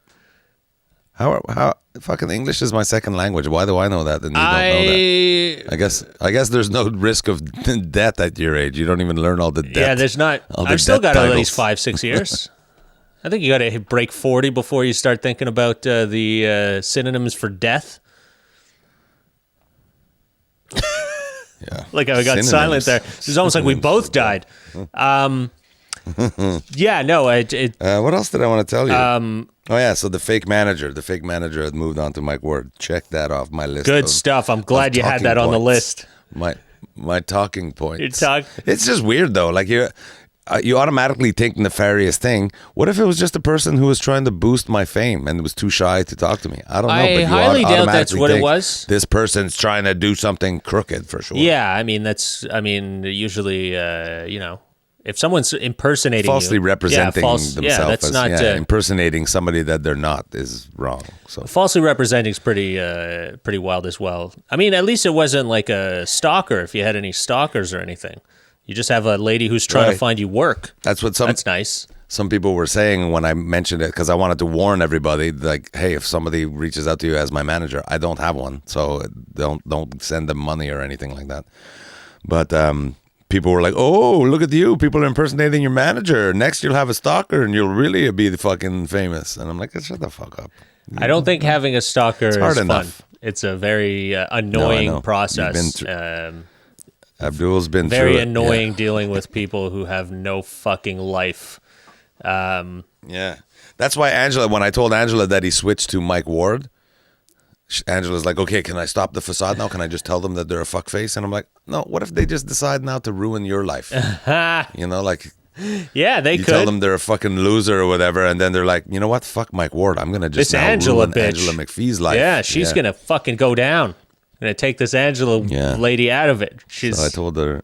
How fucking English is my second language. Why do I know that and you don't know that? I guess there's no risk of death at your age. You don't even learn all the death. Yeah, there's not. I've still got at least 5-6 years. I think you got to break 40 before you start thinking about the synonyms for death. Yeah. Like I got silent there. It's almost like we both died. Yeah, no. What else did I want to tell you? So the fake manager had moved on to Mike Ward. Check that off my list. Good stuff. I'm glad you had that on the list. My talking points. Your It's just weird though. Like you automatically think nefarious thing. What if it was just a person who was trying to boost my fame and was too shy to talk to me? I don't know. I highly doubt that's what it was. This person's trying to do something crooked for sure. Yeah, usually, if someone's impersonating falsely representing themselves that's not impersonating somebody that they're not is wrong. So falsely representing is pretty wild as well. I mean, at least it wasn't like a stalker. If you had any stalkers or anything, you just have a lady who's trying to find you work. That's nice. Some people were saying when I mentioned it, because I wanted to warn everybody, like, hey, if somebody reaches out to you as my manager, I don't have one, so don't send them money or anything like that. But people were like, oh, look at you. People are impersonating your manager. Next, you'll have a stalker and you'll really be fucking famous. And I'm like, shut the fuck up. I don't think having a stalker is hard fun. Enough. It's a very annoying process. Abdul's been very annoying dealing with people who have no fucking life. Yeah. That's why when I told Angela that he switched to Mike Ward, Angela's like, okay, can I stop the facade now? Can I just tell them that they're a fuckface? And I'm like, no, what if they just decide now to ruin your life? Yeah, they could. You tell them they're a fucking loser or whatever, and then they're like, you know what? Fuck Mike Ward. I'm going to just ruin Angela McPhee's life. Yeah, she's going to fucking go down. I'm going to take this Angela lady out of it. So I told her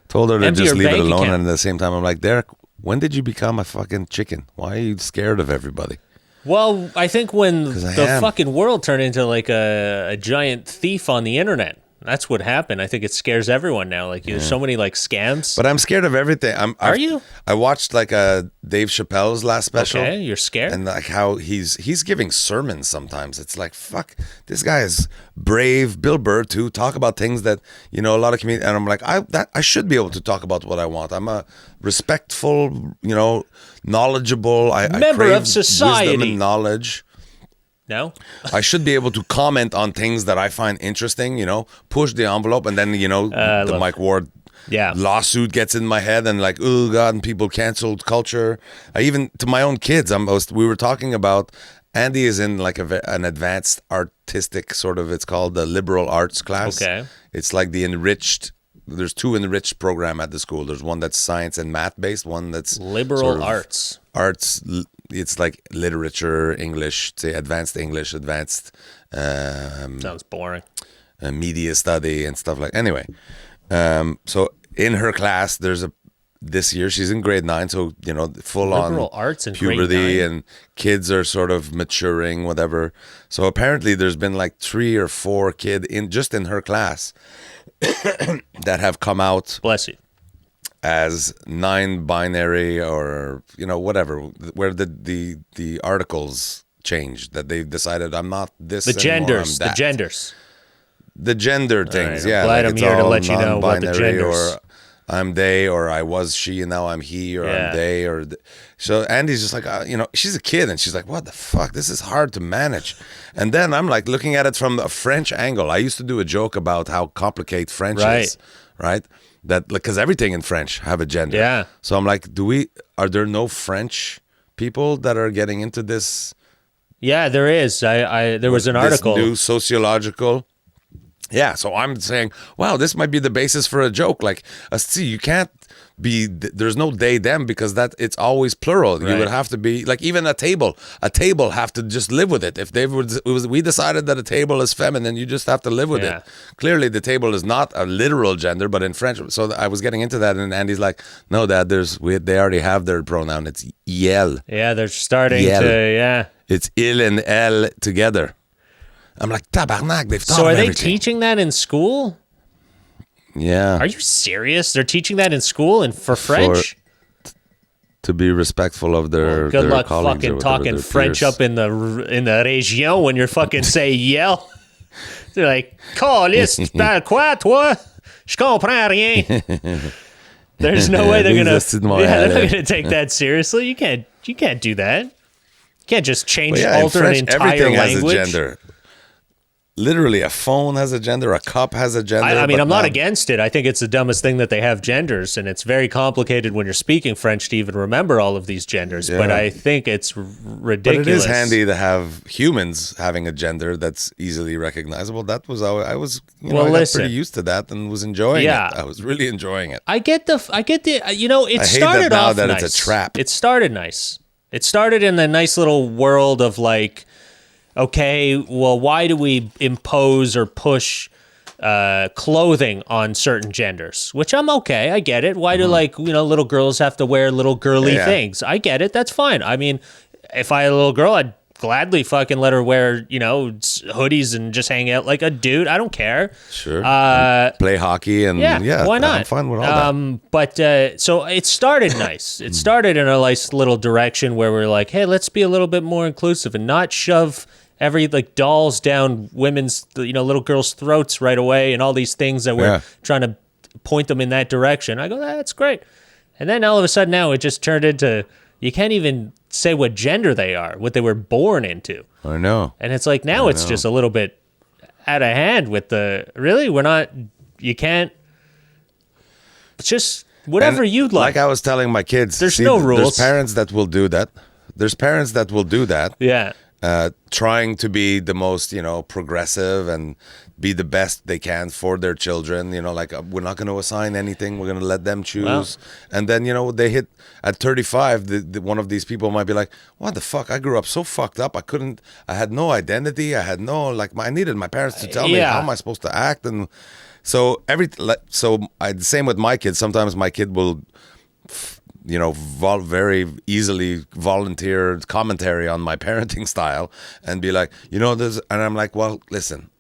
to just leave it alone, and at the same time, I'm like, Derek, when did you become a fucking chicken? Why are you scared of everybody? Well, I think when the fucking world turned into like a giant thief on the internet. That's what happened. I think it scares everyone now. Like there's so many like scams. But I'm scared of everything. Are you? I watched like Dave Chappelle's last special. Okay, you're scared. And like how he's giving sermons sometimes. It's like, fuck, this guy is brave. Bill Burr too. Talk about things that a lot of comedians. And I'm like, I should be able to talk about what I want. I'm a respectful, knowledgeable. I member crave of society. Wisdom and knowledge. No? I should be able to comment on things that I find interesting, push the envelope, and then, the Mike Ward lawsuit gets in my head and like, oh God, and people canceled culture. Even to my own kids, we were talking about, Andy is in like an advanced artistic sort of, it's called the liberal arts class. Okay. It's like there's two enriched program at the school. There's one that's science and math based, one that's liberal arts. It's like literature, English, say advanced English, advanced. Sounds boring. Media study and stuff like. Anyway, So in her class, this year she's in grade 9, so full liberal on arts and puberty, grade 9. and kids are sort of maturing, whatever. So apparently there's been like 3 or 4 kids in her class that have come out, bless you, as non-binary, or whatever, where the articles changed, that they've decided I'm not this the anymore, genders, I'm that. the The gender things, right, yeah. glad like I'm it's here to all let you know what the non-binary, genders. or I'm they, or I was she, and now I'm he, or I'm they, or so. Andy's just like, she's a kid, and she's like, what the fuck? This is hard to manage. And then I'm like looking at it from a French angle. I used to do a joke about how complicated French is, right? That because everything in French have a gender. Yeah. So I'm like, are there no French people that are getting into this? Yeah, there is. There was an article. This new sociological. Yeah, so I'm saying, wow, this might be the basis for a joke. Like, see, you can't be, there's no they, them, because it's always plural. Right. You would have to be, like, even a table have to just live with it. If we decided that a table is feminine, you just have to live with it. Clearly, the table is not a literal gender, but in French. So I was getting into that, and Andy's like, no, Dad, they already have their pronoun. It's yel. Yeah, they're starting to, It's il and elle together. I'm like, tabarnak, they've taught So are they everything. teaching that in school? Yeah. Are you serious? They're teaching that in school and for French? To be respectful of their good their luck colleagues, fucking or whatever, talking their French peers. up in the région when you're fucking say yell. They're like, caliste, tu parles quoi, toi? Je comprends rien. There's no way they're not gonna take that seriously. You can't do that. You can't just change, alter French, an entire everything language. has a gender. Literally, a phone has a gender, a cup has a gender. I mean, I'm not against it. I think it's the dumbest thing that they have genders, and it's very complicated when you're speaking French to even remember all of these genders. Yeah. But I think it's ridiculous. But it is handy to have humans having a gender that's easily recognizable. That was how I was, I got pretty used to that and was enjoying it. I was really enjoying it. I get the, it started now off that nice. It's a trap. It started nice. It started in the nice little world of like, okay, well, why do we impose or push clothing on certain genders? Which I'm okay. I get it. Why do little girls have to wear little girly things? I get it. That's fine. I mean, if I had a little girl, I'd gladly fucking let her wear, hoodies and just hang out like a dude. I don't care. Sure. Play hockey and why not? I'm fine with all that. But so it started nice. It started in a nice little direction where we're like, hey, let's be a little bit more inclusive and not shove every dolls down women's, little girls' throats right away and all these things that we're trying to point them in that direction. I go, that's great. And then all of a sudden now it just turned into, you can't even say what gender they are, what they were born into. I know. And it's like now it's just a little bit out of hand with you can't, it's just whatever you'd like. Like I was telling my kids, there's no rules. There's parents that will do that. Yeah. Trying to be the most, progressive and be the best they can for their children. We're not going to assign anything. We're going to let them choose. Well, and then, they hit at 35, one of these people might be like, what the fuck? I grew up so fucked up. I had no identity. I had no, I needed my parents to tell me how am I supposed to act. And so the same with my kids. Sometimes my kid will very easily volunteer commentary on my parenting style and be like, this, and I'm like, well, listen,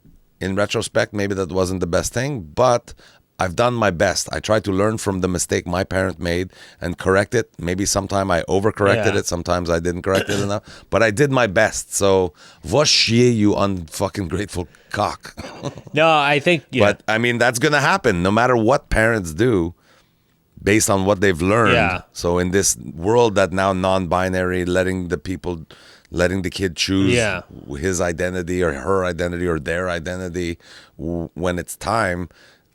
in retrospect, maybe that wasn't the best thing, but I've done my best. I tried to learn from the mistake my parent made and correct it. Maybe sometime I overcorrected it. Sometimes I didn't correct it enough, but I did my best. So, va chier, you unfucking grateful cock. No, I think, But I mean, that's going to happen no matter what parents do. Based on what they've learned. Yeah. So in this world that now non-binary, letting the kid choose his identity or her identity or their identity when it's time,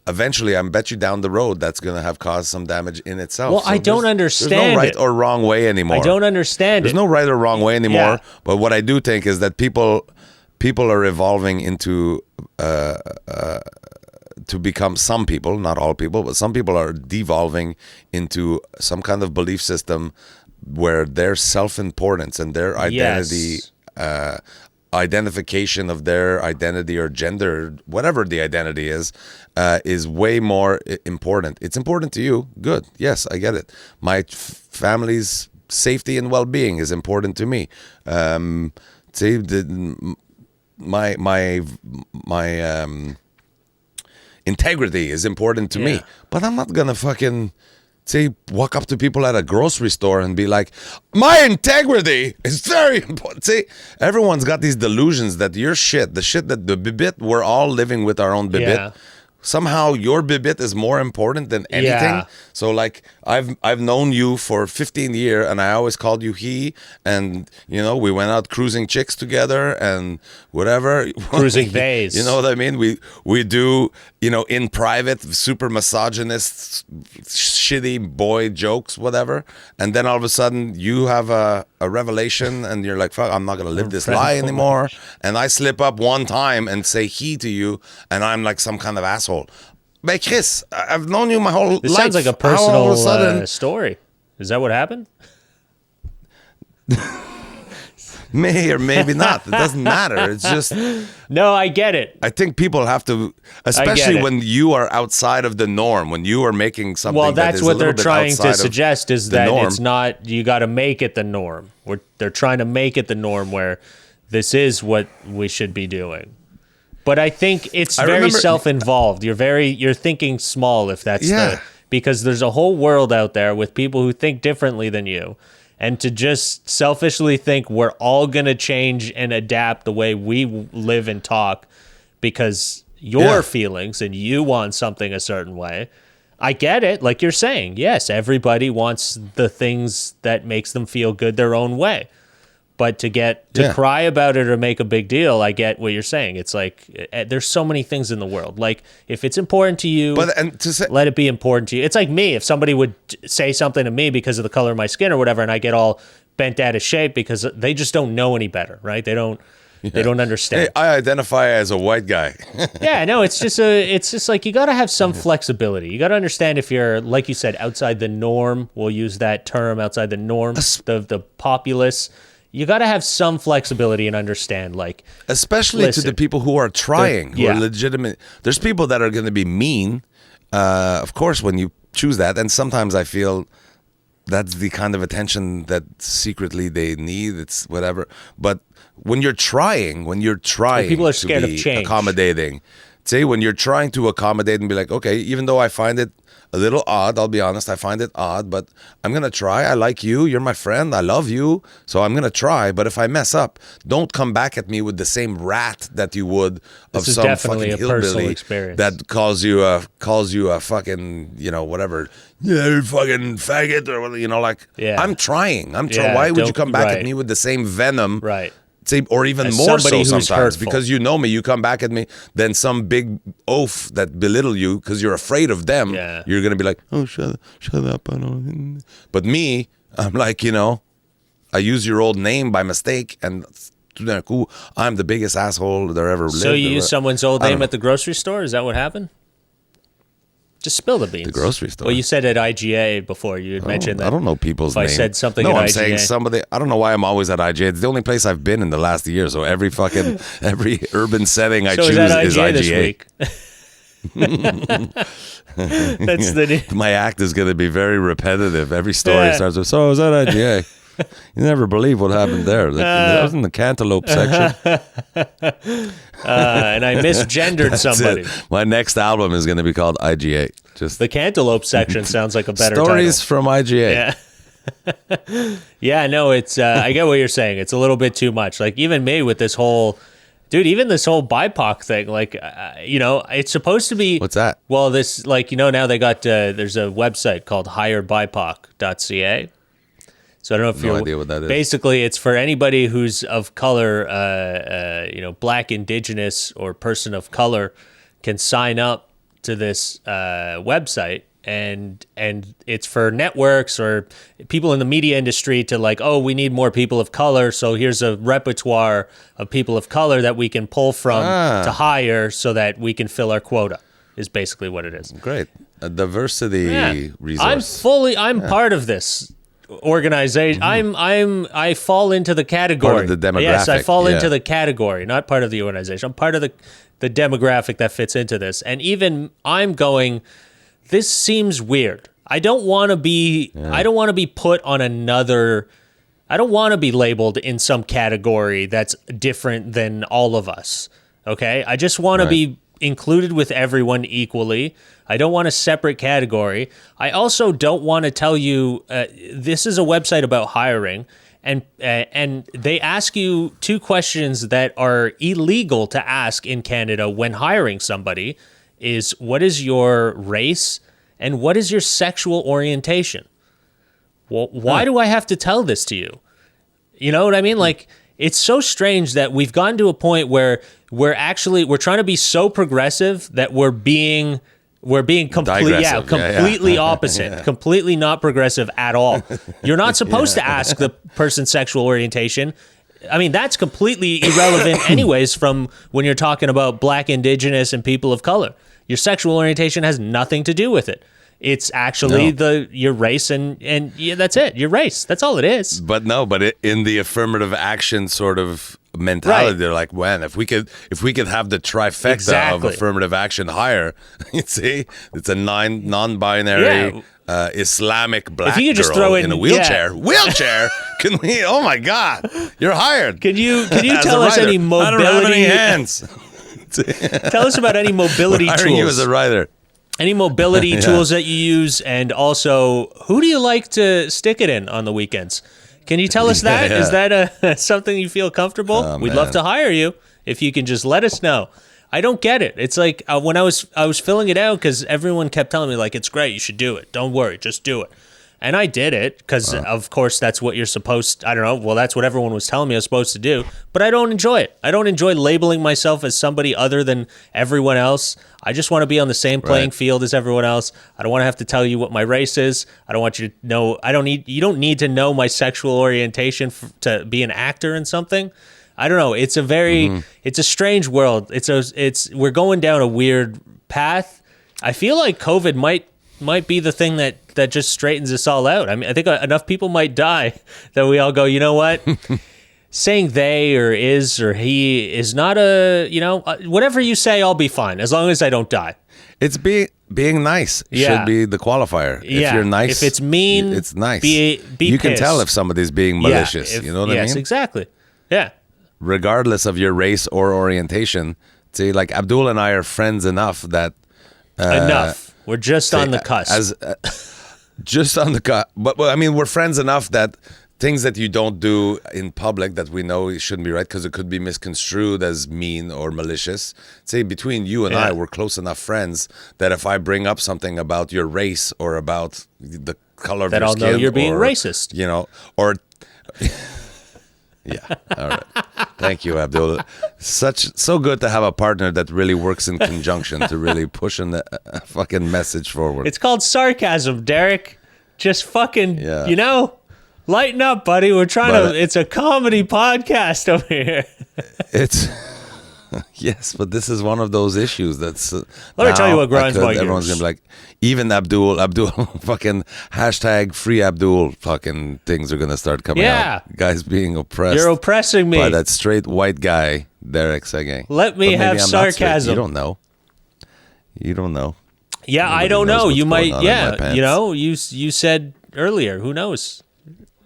eventually I bet you down the road that's going to have caused some damage in itself. Well, so I don't understand There's no right or wrong way anymore. I don't understand There's no right or wrong way anymore. But what I do think is that people are evolving into to become, some people, not all people, but some people are devolving into some kind of belief system where their self-importance and their identity identification of their identity or gender, whatever the identity is way more important. It's important to you. Good. Yes, I get it. My family's safety and well-being is important to me. See, my integrity is important to me, but I'm not gonna fucking walk up to people at a grocery store and be like, my integrity is very important. See, everyone's got these delusions that your shit, the shit that the bibit, we're all living with our own bibit. Yeah. Somehow your bibit is more important than anything. Yeah. So like I've known you for 15 years and I always called you he, and you know, we went out cruising chicks together and whatever. Cruising bays. You know what I mean? We do, you know, in private super misogynist shitty boy jokes, whatever. And then all of a sudden you have a revelation and you're like, fuck, I'm not gonna live this lie anymore. And I slip up one time and say he to you and I'm like some kind of asshole. But Chris, I've known you my whole life. This sounds like a personal story. Is that what happened? May or maybe not. It doesn't matter. It's just... No, I get it. I think people have to... Especially when you are outside of the norm, when you are making something well, that's that is what a they're little bit trying outside to suggest is the that norm. it's not... You got to make it the norm. They're trying to make it the norm where this is what we should be doing. But I think it's very self-involved. You're thinking small if that's because there's a whole world out there with people who think differently than you. And to just selfishly think we're all going to change and adapt the way we live and talk because your feelings and you want something a certain way. I get it. Like you're saying, yes, everybody wants the things that makes them feel good their own way. But to cry about it or make a big deal, I get what you're saying. It's like there's so many things in the world. Like if it's important to you, let it be important to you. It's like me. If somebody would say something to me because of the color of my skin or whatever, and I get all bent out of shape because they just don't know any better, right? They don't understand. Hey, I identify as a white guy. Yeah, no, it's just like you got to have some flexibility. You got to understand if you're, like you said, outside the norm. We'll use that term, outside the norm, the populace. You got to have some flexibility and understand, like, especially to the people who are trying, who are legitimate. There's people that are going to be mean, of course, when you choose that. And sometimes I feel that's the kind of attention that secretly they need. It's whatever. But when you're trying people are scared to be of change. Accommodating. Say when you're trying to accommodate and be like, okay, even though I find it a little odd, I'll be honest, I find it odd, but I'm going to try. I like you. You're my friend. I love you. So I'm going to try. But if I mess up, don't come back at me with the same rat that you would of some fucking hillbilly that calls you a fucking, you know, whatever, you fucking faggot or, you know, like, I'm trying. Why would you come back at me with the same venom? Right. Or even more so sometimes hurtful. Because you know me, you come back at me, then some big oaf that belittle you because you're afraid of them, you're going to be like, oh, shut up. I don't. But me, I'm like, you know, I use your old name by mistake and I'm the biggest asshole there ever lived. So you use someone's old name at the grocery store? Is that what happened? Just spill the beans. The grocery store. Well, you said at IGA before. You had mentioned that. I don't know people's names. I said something at IGA. No, I'm saying somebody. I don't know why I'm always at IGA. It's the only place I've been in the last year. So every urban setting I choose is IGA. That's the My act is going to be very repetitive. Every story starts with, so I was at IGA. You never believe what happened there. That was in the cantaloupe section. And I misgendered somebody. My next album is going to be called IGA. Just the cantaloupe section sounds like a better stories title. From IGA. Yeah. Yeah, no, it's I get what you're saying. It's a little bit too much. Like even me with this whole even this whole BIPOC thing, like, you know, it's supposed to be... What's that? Well, this, like, you know, now they got, there's a website called hirebipoc.ca. So I don't know if no idea what that is. Basically, it's for anybody who's of color, you know, Black, Indigenous, or person of color can sign up to this website, and it's for networks or people in the media industry to like, oh, we need more people of color, so here's a repertoire of people of color that we can pull from to hire so that we can fill our quota. Is basically what it is. Great, a diversity resource. I'm part of this. organization. I fall into the category. Part of the demographic. Yes, I fall into the category, not part of the organization. I'm part of the demographic that fits into this. And even I'm going, this seems weird. I don't want to be put on another, I don't want to be labeled in some category that's different than all of us. Okay? I just want to be included with everyone equally. I don't want a separate category. I also don't want to tell you, this is a website about hiring, and they ask you two questions that are illegal to ask in Canada when hiring somebody, is what is your race and what is your sexual orientation? Well, why do I have to tell this to you? You know what I mean? Like, it's so strange that we've gotten to a point where we're trying to be so progressive that we're being completely opposite, completely not progressive at all. You're not supposed to ask the person's sexual orientation. I mean, that's completely irrelevant anyways from when you're talking about Black, Indigenous, and people of color. Your sexual orientation has nothing to do with it. It's actually your race and yeah, that's it. Your race. That's all it is. But in the affirmative action sort of mentality, they're like, man, if we could have the trifecta of affirmative action higher, you see, it's a non-binary Islamic black if you could just girl throw in a wheelchair. Wheelchair? Can we? Oh my God, you're hired. Can you tell us any mobility? I don't have any hands. Tell us about any mobility We're tools. hiring you as a writer. Any mobility tools that you use, and also, who do you like to stick it in on the weekends? Can you tell us that? Is that something you feel comfortable? We'd love to hire you if you can just let us know. I don't get it. It's like when I was filling it out because everyone kept telling me like, it's great, you should do it. Don't worry, just do it. And I did it because, of course, that's what you're supposed to, I don't know. Well, that's what everyone was telling me I was supposed to do. But I don't enjoy it. I don't enjoy labeling myself as somebody other than everyone else. I just want to be on the same playing field as everyone else. I don't want to have to tell you what my race is. I don't want you to know. You don't need to know my sexual orientation to be an actor in something. I don't know. It's a very, it's a strange world. We're going down a weird path. I feel like COVID might be the thing that just straightens us all out. I mean, I think enough people might die that we all go, you know what? Saying they or is or he is not whatever you say, I'll be fine as long as I don't die. It's being nice should be the qualifier. If you're nice, if it's mean, it's nice. Be you can tell if somebody's being malicious. You know what I mean? Yes, exactly. Yeah. Regardless of your race or orientation. See, like Abdul and I are friends enough that enough. We're just on the cusp. Just on the cusp. But I mean, we're friends enough that things that you don't do in public that we know it shouldn't be right because it could be misconstrued as mean or malicious. Say between you and I, we're close enough friends that if I bring up something about your race or about the color of your skin, that I'll know you're being racist. You know, or yeah. All right. Thank you, Abdul. So good to have a partner that really works in conjunction to really pushing the fucking message forward. It's called sarcasm, Derek. Just fucking, lighten up, buddy. We're trying it's a comedy podcast over here. It's, yes, but this is one of those issues that's... Let me tell you what grinds my gears. Everyone's going to be like, even Abdul, fucking hashtag free Abdul fucking things are going to start coming out. Guys being oppressed. You're oppressing me. By that straight white guy, Derek Sege. Let me have sarcasm. You don't know. Yeah, I don't know. You might, you said earlier, who knows?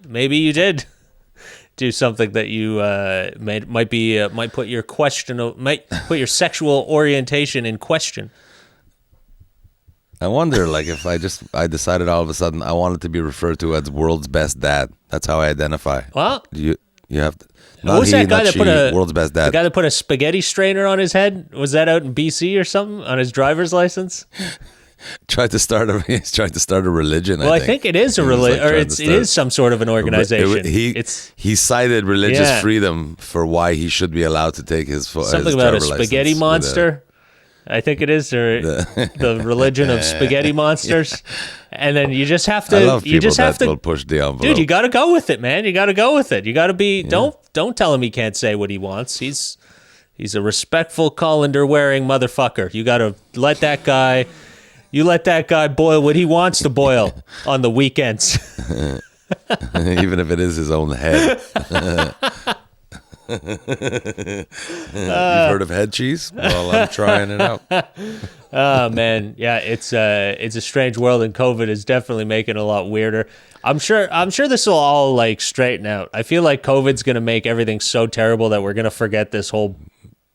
Maybe you did do something that you might put your sexual orientation in question. I wonder, like, if I decided all of a sudden I wanted to be referred to as world's best dad. That's how I identify. Well, you have to. What was that guy that put world's best dad? The guy that put a spaghetti strainer on his head? Was that out in BC or something on his driver's license? Tried to start a religion. Well, I think it is a religion, or it is some sort of an organization. He cited religious freedom for why he should be allowed to take his something about a spaghetti monster. I think it is, or the religion of spaghetti monsters. And then you just have to. I love people that will push the envelope. Dude, you got to go with it, man. You got to go with it. You got to be. Yeah. Don't tell him he can't say what he wants. He's a respectful colander wearing motherfucker. You got to let that guy. You let that guy boil what he wants to boil on the weekends. Even if it is his own head. You've heard of head cheese? Well, I'm trying it out. Oh man, yeah, it's a strange world, and COVID is definitely making it a lot weirder. I'm sure this will all like straighten out. I feel like COVID's gonna make everything so terrible that we're gonna forget this whole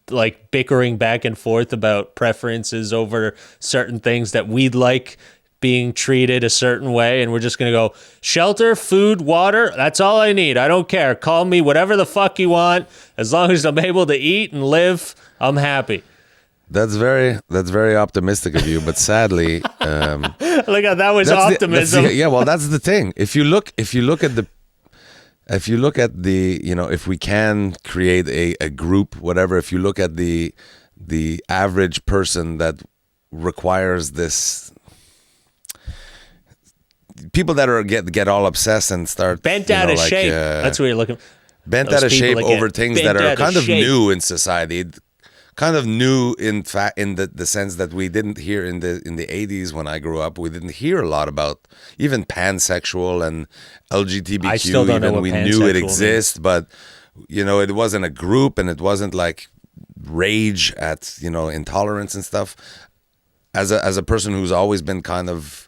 like bickering back and forth about preferences over certain things that we'd like being treated a certain way, and we're just gonna go shelter, food, water. That's all I need. I don't care. Call me whatever the fuck you want. As long as I'm able to eat and live, I'm happy. That's very optimistic of you, but sadly, Look at that was optimism. Well, that's the thing. If you look at the, if we can create a group, whatever. If you look at the average person that requires this. People that are get all obsessed and start bent out of shape. That's what you're looking. Bent out of shape over things that are kind of new in society. Kind of new in fact in the sense that we didn't hear in the 80s when I grew up. We didn't hear a lot about even pansexual and LGBTQ. I still don't know what we knew it exists, but it wasn't a group, and it wasn't like rage at intolerance and stuff. As a person who's always been kind of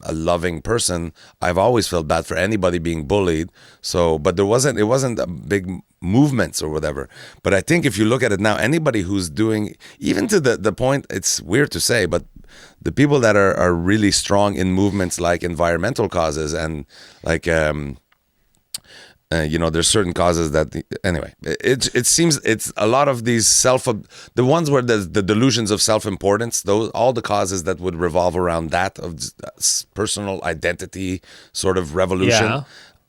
a loving person, I've always felt bad for anybody being bullied. So, but it wasn't a big movements or whatever. But I think if you look at it now, anybody who's doing, even to the point, it's weird to say, but the people that are really strong in movements like environmental causes and like, there's certain causes that anyway. It seems it's a lot of these the ones where the delusions of self-importance. Those all the causes that would revolve around that of personal identity sort of revolution. Yeah.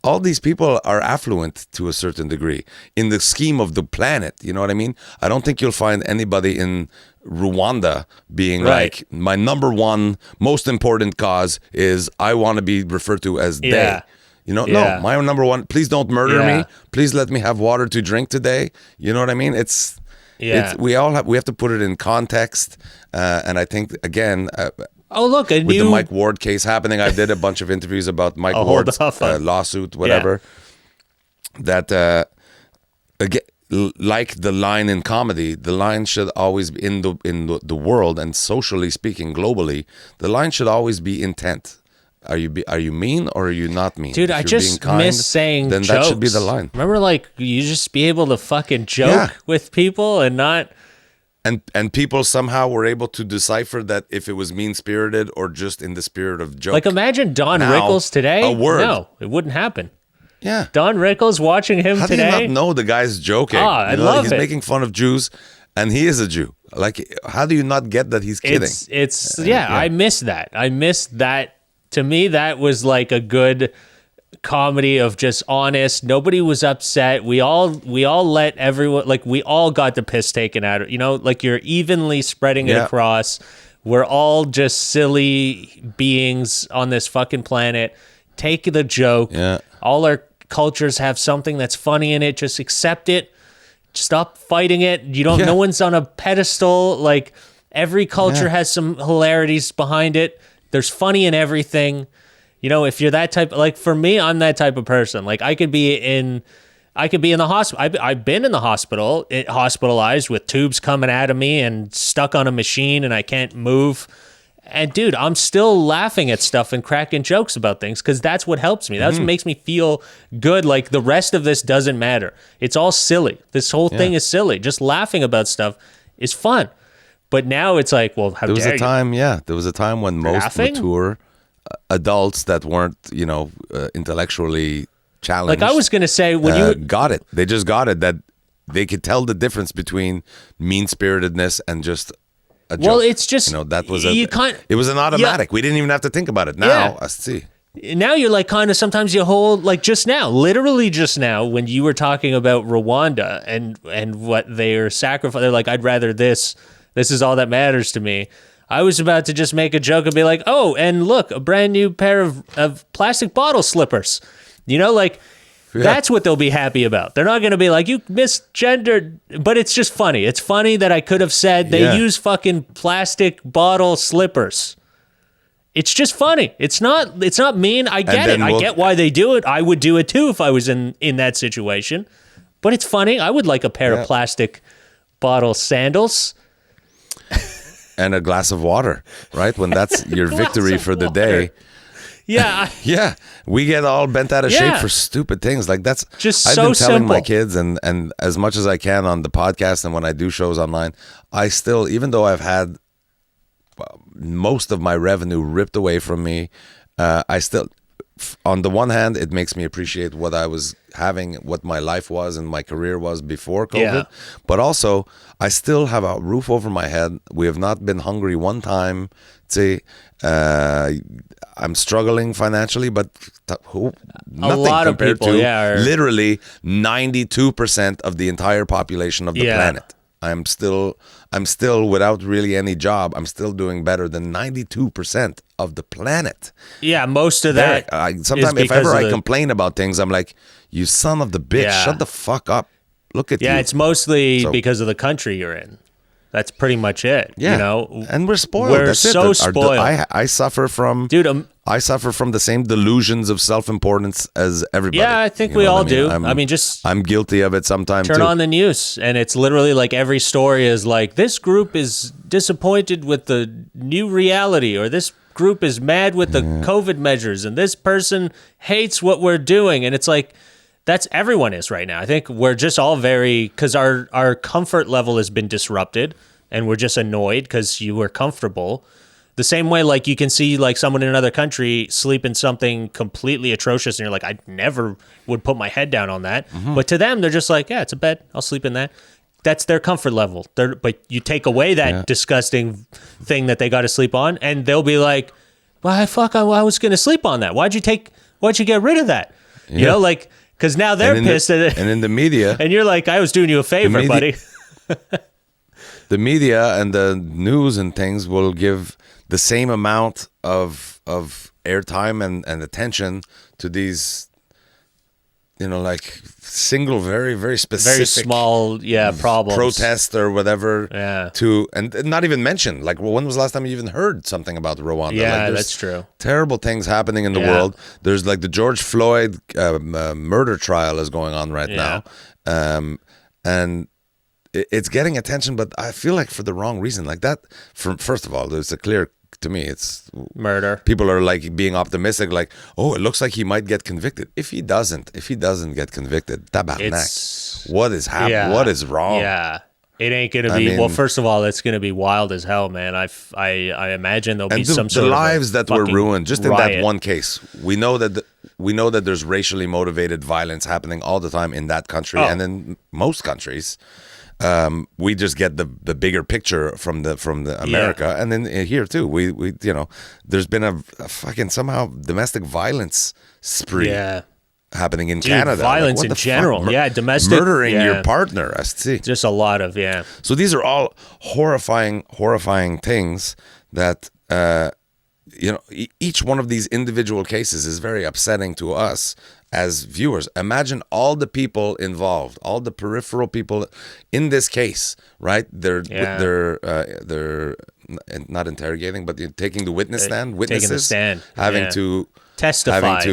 All these people are affluent to a certain degree in the scheme of the planet. You know what I mean? I don't think you'll find anybody in Rwanda being like, my number one most important cause is I want to be referred to as they. No, my number one, please don't murder me. Please let me have water to drink today. You know what I mean? We have to put it in context. And I think, again, with the Mike Ward case happening, I did a bunch of interviews about Mike Ward's lawsuit, whatever. That, again, like the line in comedy, the line should always be in the world, and socially speaking, globally, the line should always be intent. Are you mean or are you not mean? Dude, I just miss saying then jokes. That should be the line. Remember, like, you just be able to fucking joke with people and not... And people somehow were able to decipher that if it was mean-spirited or just in the spirit of joke. Like, imagine Don Rickles today. A word. No, it wouldn't happen. Yeah. Don Rickles watching him today. How do you not know the guy's joking? I love it. He's making fun of Jews, and he is a Jew. Like, how do you not get that he's kidding? I miss that. I miss that. To me, that was like a good comedy of just honest. Nobody was upset. We all let everyone, like, we all got the piss taken out of it. Like, you're evenly spreading it across. We're all just silly beings on this fucking planet. Take the joke. Yeah. All our cultures have something that's funny in it. Just accept it. Stop fighting it. No one's on a pedestal. Like, every culture has some hilarities behind it. There's funny in everything. If you're that type, like, for me, I'm that type of person. Like, I could be in the hospital. I've been in the hospital, hospitalized with tubes coming out of me and stuck on a machine and I can't move. And dude, I'm still laughing at stuff and cracking jokes about things because that's what helps me. That's what makes me feel good. Like, the rest of this doesn't matter. It's all silly. This whole thing is silly. Just laughing about stuff is fun. But now it's like, well, how dare you? There was a time when most mature adults that weren't, intellectually challenged. Like, I was going to say, when you got it, they just got it, that they could tell the difference between mean-spiritedness and just a joke. Well, it's just, that was it was an automatic. We didn't even have to think about it. Now, I see. Now you're like, kind of, sometimes you hold, like, literally just now, when you were talking about Rwanda and what they're sacrificing, they're like, I'd rather this is all that matters to me. I was about to just make a joke and be like, oh, and look, a brand new pair of plastic bottle slippers. That's what they'll be happy about. They're not going to be like, you misgendered, but it's just funny. It's funny that I could have said they use fucking plastic bottle slippers. It's just funny. It's not mean. I get it. I get why they do it. I would do it too if I was in that situation. But it's funny. I would like a pair of plastic bottle sandals. And a glass of water, right? When that's your victory for the day. Yeah. Yeah. We get all bent out of shape for stupid things. Like that's just I've so been telling simple. my kids and as much as I can on the podcast and when I do shows online, I still, even though I've had most of my revenue ripped away from me, I still, on the one hand, it makes me appreciate what I was having, what my life was and my career was before COVID. Yeah. But also, I still have a roof over my head. We have not been hungry one time. I'm struggling financially, but nothing a lot compared of people, to literally 92% of the entire population of the planet. I'm still without really any job. I'm still doing better than 92% of the planet. Yeah, most of that. Sometimes if ever I complain about things, I'm like, "You son of the bitch, shut the fuck up. Look at you." Yeah, it's mostly because of the country you're in. That's pretty much it. Yeah, you know, and we're spoiled. We're so spoiled. I suffer from, I suffer from the same delusions of self-importance as everybody. Yeah, I think we all do. I'm guilty of it sometimes. Turn on the news, and it's literally like every story is like, this group is disappointed with the new reality, or this group is mad with the COVID measures, and this person hates what we're doing, and it's like. That's everyone is right now. I think we're just all because our comfort level has been disrupted and we're just annoyed because you were comfortable. The same way, like you can see like someone in another country sleep in something completely atrocious and you're like, I never would put my head down on that. Mm-hmm. But to them, they're just like, yeah, it's a bed. I'll sleep in that. That's their comfort level. But you take away that disgusting thing that they got to sleep on and they'll be like, well, I was going to sleep on that. Why'd you get rid of that? Yeah. You know, like, because now they're pissed at it. And in the media. And you're like, I was doing you a favor, buddy. The media and the news and things will give the same amount of airtime and attention to these, like single, very, very specific. Very small, problems. Protest or whatever. Yeah. And not even mention. Like, when was the last time you even heard something about Rwanda? Yeah, that's true. Terrible things happening in the world. There's like the George Floyd murder trial is going on right now. And it's getting attention, but I feel like for the wrong reason. Like that, first of all, there's a clear... To me, it's murder. People are like being optimistic, like, oh, it looks like he might get convicted. If he doesn't get convicted, tabarnak. What is happening? Yeah. What is wrong? Yeah, it ain't gonna be. Well, first of all, it's gonna be wild as hell, man. I imagine there'll be some sort of the lives that were ruined just riot. In that one case. We know that there's racially motivated violence happening all the time in that country and in most countries. We just get the bigger picture from the America, and then here too. We there's been a fucking somehow domestic violence spree happening in Canada. Violence like, in general, domestic murdering your partner. I see. Just a lot of So these are all horrifying things that each one of these individual cases is very upsetting to us as viewers. Imagine all the people involved, all the peripheral people in this case, right? They're not interrogating, but taking the witness stand, witnesses, taking the stand, having to testify,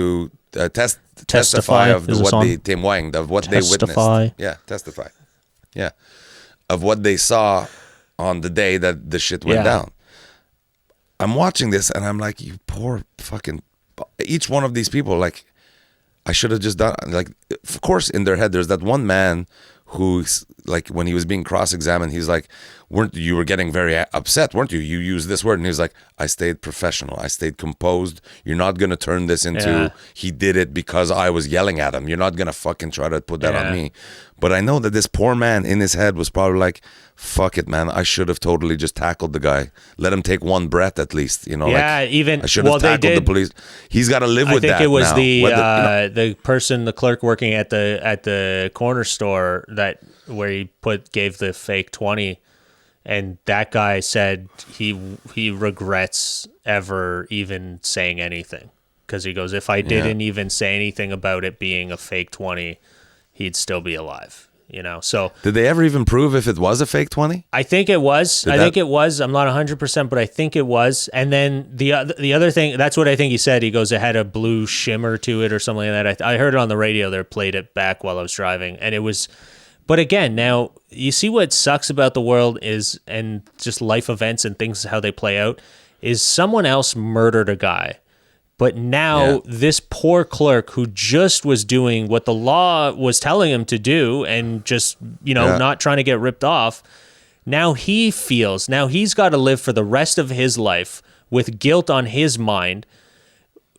testify of what they témoigned, of what they witnessed. Yeah, testify. Yeah, of what they saw on the day that the shit went down. I'm watching this and I'm like, you poor fucking... Each one of these people, like, I should have just done... Like, of course, in their head, there's that one man who's, like, when he was being cross-examined, he's like, you were getting very upset, weren't you? You used this word. And he was like, I stayed professional. I stayed composed. You're not going to turn this into, he did it because I was yelling at him. You're not going to fucking try to put that on me. But I know that this poor man in his head was probably like, fuck it, man. I should have totally just tackled the guy. Let him take one breath at least. I should have tackled the police. He's got to live with that. I think it was now. the person, the clerk working at the corner store where he gave the fake 20, and that guy said he regrets ever even saying anything, because he goes, if I didn't even say anything about it being a fake 20, he'd still be alive. So did they ever even prove if it was a fake 20? I think it was. It was. I'm not 100%, but I think it was. And then the other thing, that's what I think he said. He goes, it had a blue shimmer to it or something like that. I heard it on the radio. They played it back while I was driving, and it was. But again, now you see what sucks about the world is, and just life events and things how they play out, is someone else murdered a guy. But now this poor clerk who just was doing what the law was telling him to do and just, not trying to get ripped off, now he's got to live for the rest of his life with guilt on his mind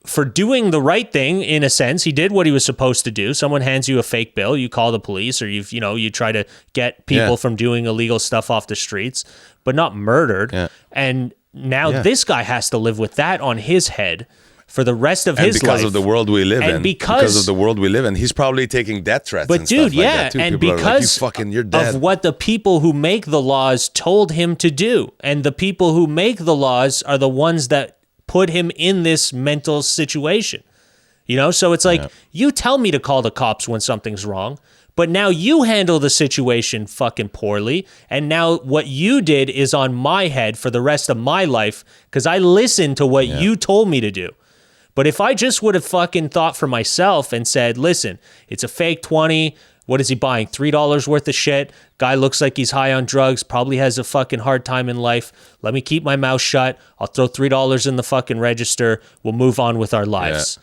for doing the right thing. In a sense, he did what he was supposed to do. Someone hands you a fake bill, you call the police, or you try to get people from doing illegal stuff off the streets, but not murdered. Yeah. And now this guy has to live with that on his head for the rest of his life. Because of the world we live in. Because of the world we live in. He's probably taking death threats. But dude, like that too. And people because you're dead. of what the people who make the laws told him to do. And the people who make the laws are the ones that put him in this mental situation. So it's like, you tell me to call the cops when something's wrong, but now you handle the situation fucking poorly, and now what you did is on my head for the rest of my life because I listened to what you told me to do. But if I just would have fucking thought for myself and said, listen, it's a fake 20. What is he buying? $3 worth of shit. Guy looks like he's high on drugs, probably has a fucking hard time in life. Let me keep my mouth shut. I'll throw $3 in the fucking register. We'll move on with our lives.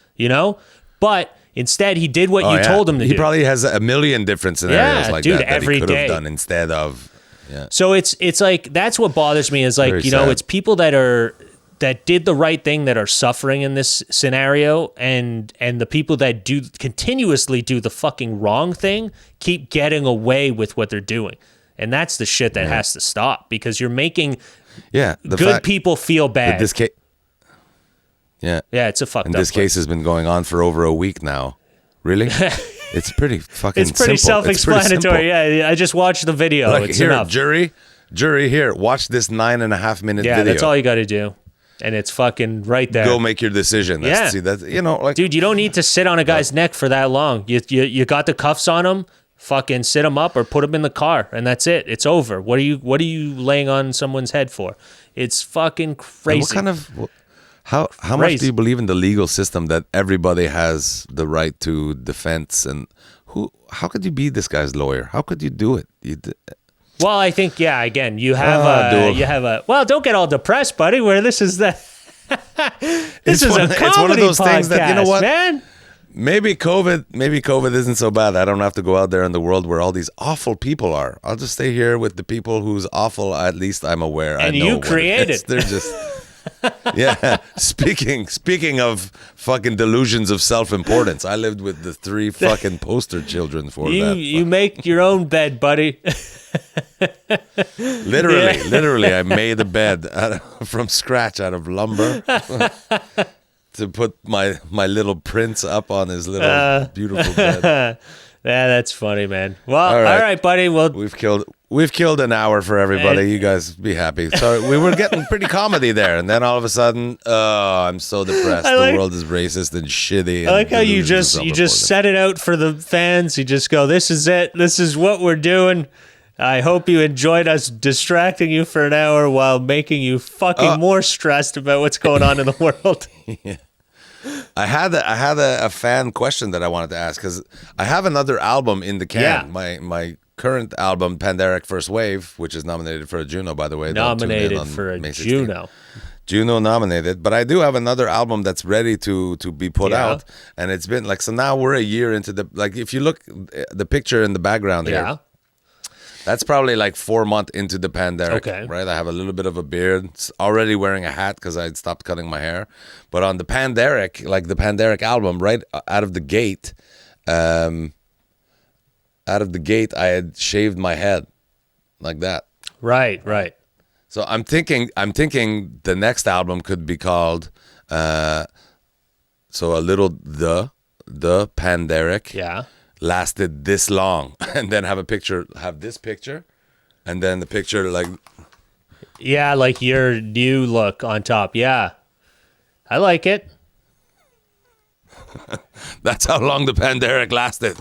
But instead, he did what you told him to do. He probably has a million different scenarios like that he could have done instead of. Yeah. So it's like, that's what bothers me is like, Very sad. It's people that did the right thing that are suffering in this scenario, and the people that do continuously do the fucking wrong thing keep getting away with what they're doing. And that's the shit that has to stop, because you're making good people feel bad. It's a fucked up. And this case has been going on for over a week now. Really? It's pretty fucking It's pretty simple. self-explanatory. I just watched the video. Like, it's here, enough. Jury, here, watch this 9.5 minute video. Yeah, that's all you got to do. And it's fucking right there. Go make your decision. See, that's, dude, you don't need to sit on a guy's neck for that long. You got the cuffs on him. Fucking sit him up or put him in the car, and that's it. It's over. What are you laying on someone's head for? It's fucking crazy. How much do you believe in the legal system that everybody has the right to defense? And how could you be this guy's lawyer? How could you do it? Well, I think, again, you have well, don't get all depressed, buddy, where this is a comedy it's one of those podcast, things that, you know what, man? Maybe COVID isn't so bad. I don't have to go out there in the world where all these awful people are. I'll just stay here with the people who's awful. At least I'm aware. And I know you created. They're just... Speaking of fucking delusions of self-importance, I lived with the 3 fucking poster children for that. You make your own bed, buddy. Literally, I made a bed from scratch out of lumber to put my little prince up on his little beautiful bed. Yeah, that's funny, man. Well, all right, buddy. Well, we've killed an hour for everybody. You guys be happy. So we were getting pretty comedy there, and then all of a sudden, I'm so depressed. The world is racist and shitty. I like how you just set it out for the fans. You just go, "This is it. This is what we're doing." I hope you enjoyed us distracting you for an hour while making you fucking more stressed about what's going on in the world. Yeah. I had a fan question that I wanted to ask, because I have another album in the can. Yeah. My current album, Panderic First Wave, which is nominated for a Juno, by the way. Nominated for a Juno. Juno nominated. But I do have another album that's ready to be put out. And it's been like, so now we're a year into if you look the picture in the background here. That's probably like 4 months into the Panderic, right? I have a little bit of a beard. It's already wearing a hat because I stopped cutting my hair. But on the Panderic, like the Panderic album, right out of the gate, I had shaved my head like that. Right. So I'm thinking the next album could be called, the Panderic. Yeah. Lasted this long, and then have this picture, and then the picture like your new look on top. I like it. That's how long the Panderic lasted.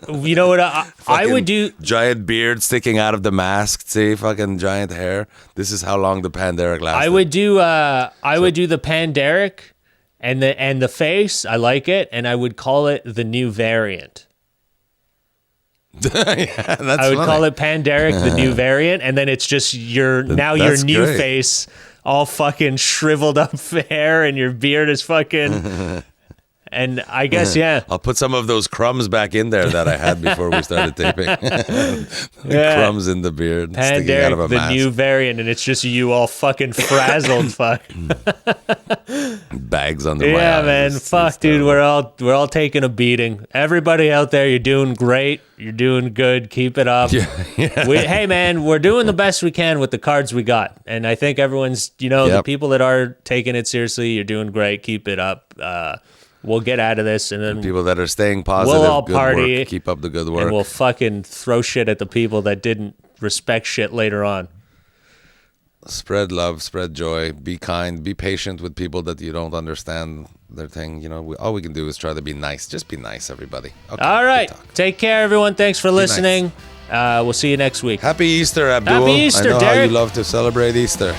You know what I would do? Giant beard sticking out of the mask. See, fucking giant hair. This is how long the Panderic lasted. I would do. Would do the Panderic, and the face. I like it, and I would call it the new variant. Yeah, that's I would funny. call it Panderic, the new variant, and then it's just your new great. face, all fucking shriveled up hair, and your beard is fucking. And I guess I'll put some of those crumbs back in there that I had before we started taping. Crumbs in the beard, sticking out of a Panderic, the mask. new variant, and it's just you all fucking frazzled, fuck. Bags under my eyes. Yeah, man, fuck, dude, we're all taking a beating. Everybody out there, you're doing great. You're doing good. Keep it up. Yeah. Hey, man, we're doing the best we can with the cards we got, and I think everyone's, the people that are taking it seriously, you're doing great. Keep it up. We'll get out of this, and then People that are staying positive, we'll all good party. work. Keep up the good work. And we'll fucking throw shit at the people that didn't respect shit later on. Spread love, spread joy, be kind, be patient with people that you don't understand their thing. All we can do is try to be nice. Just be nice, everybody. Okay, All right. Take care, everyone. Thanks for listening. We'll see you next week. Happy Easter, Abdul. Happy Easter, I know Derek. how you love to celebrate Easter.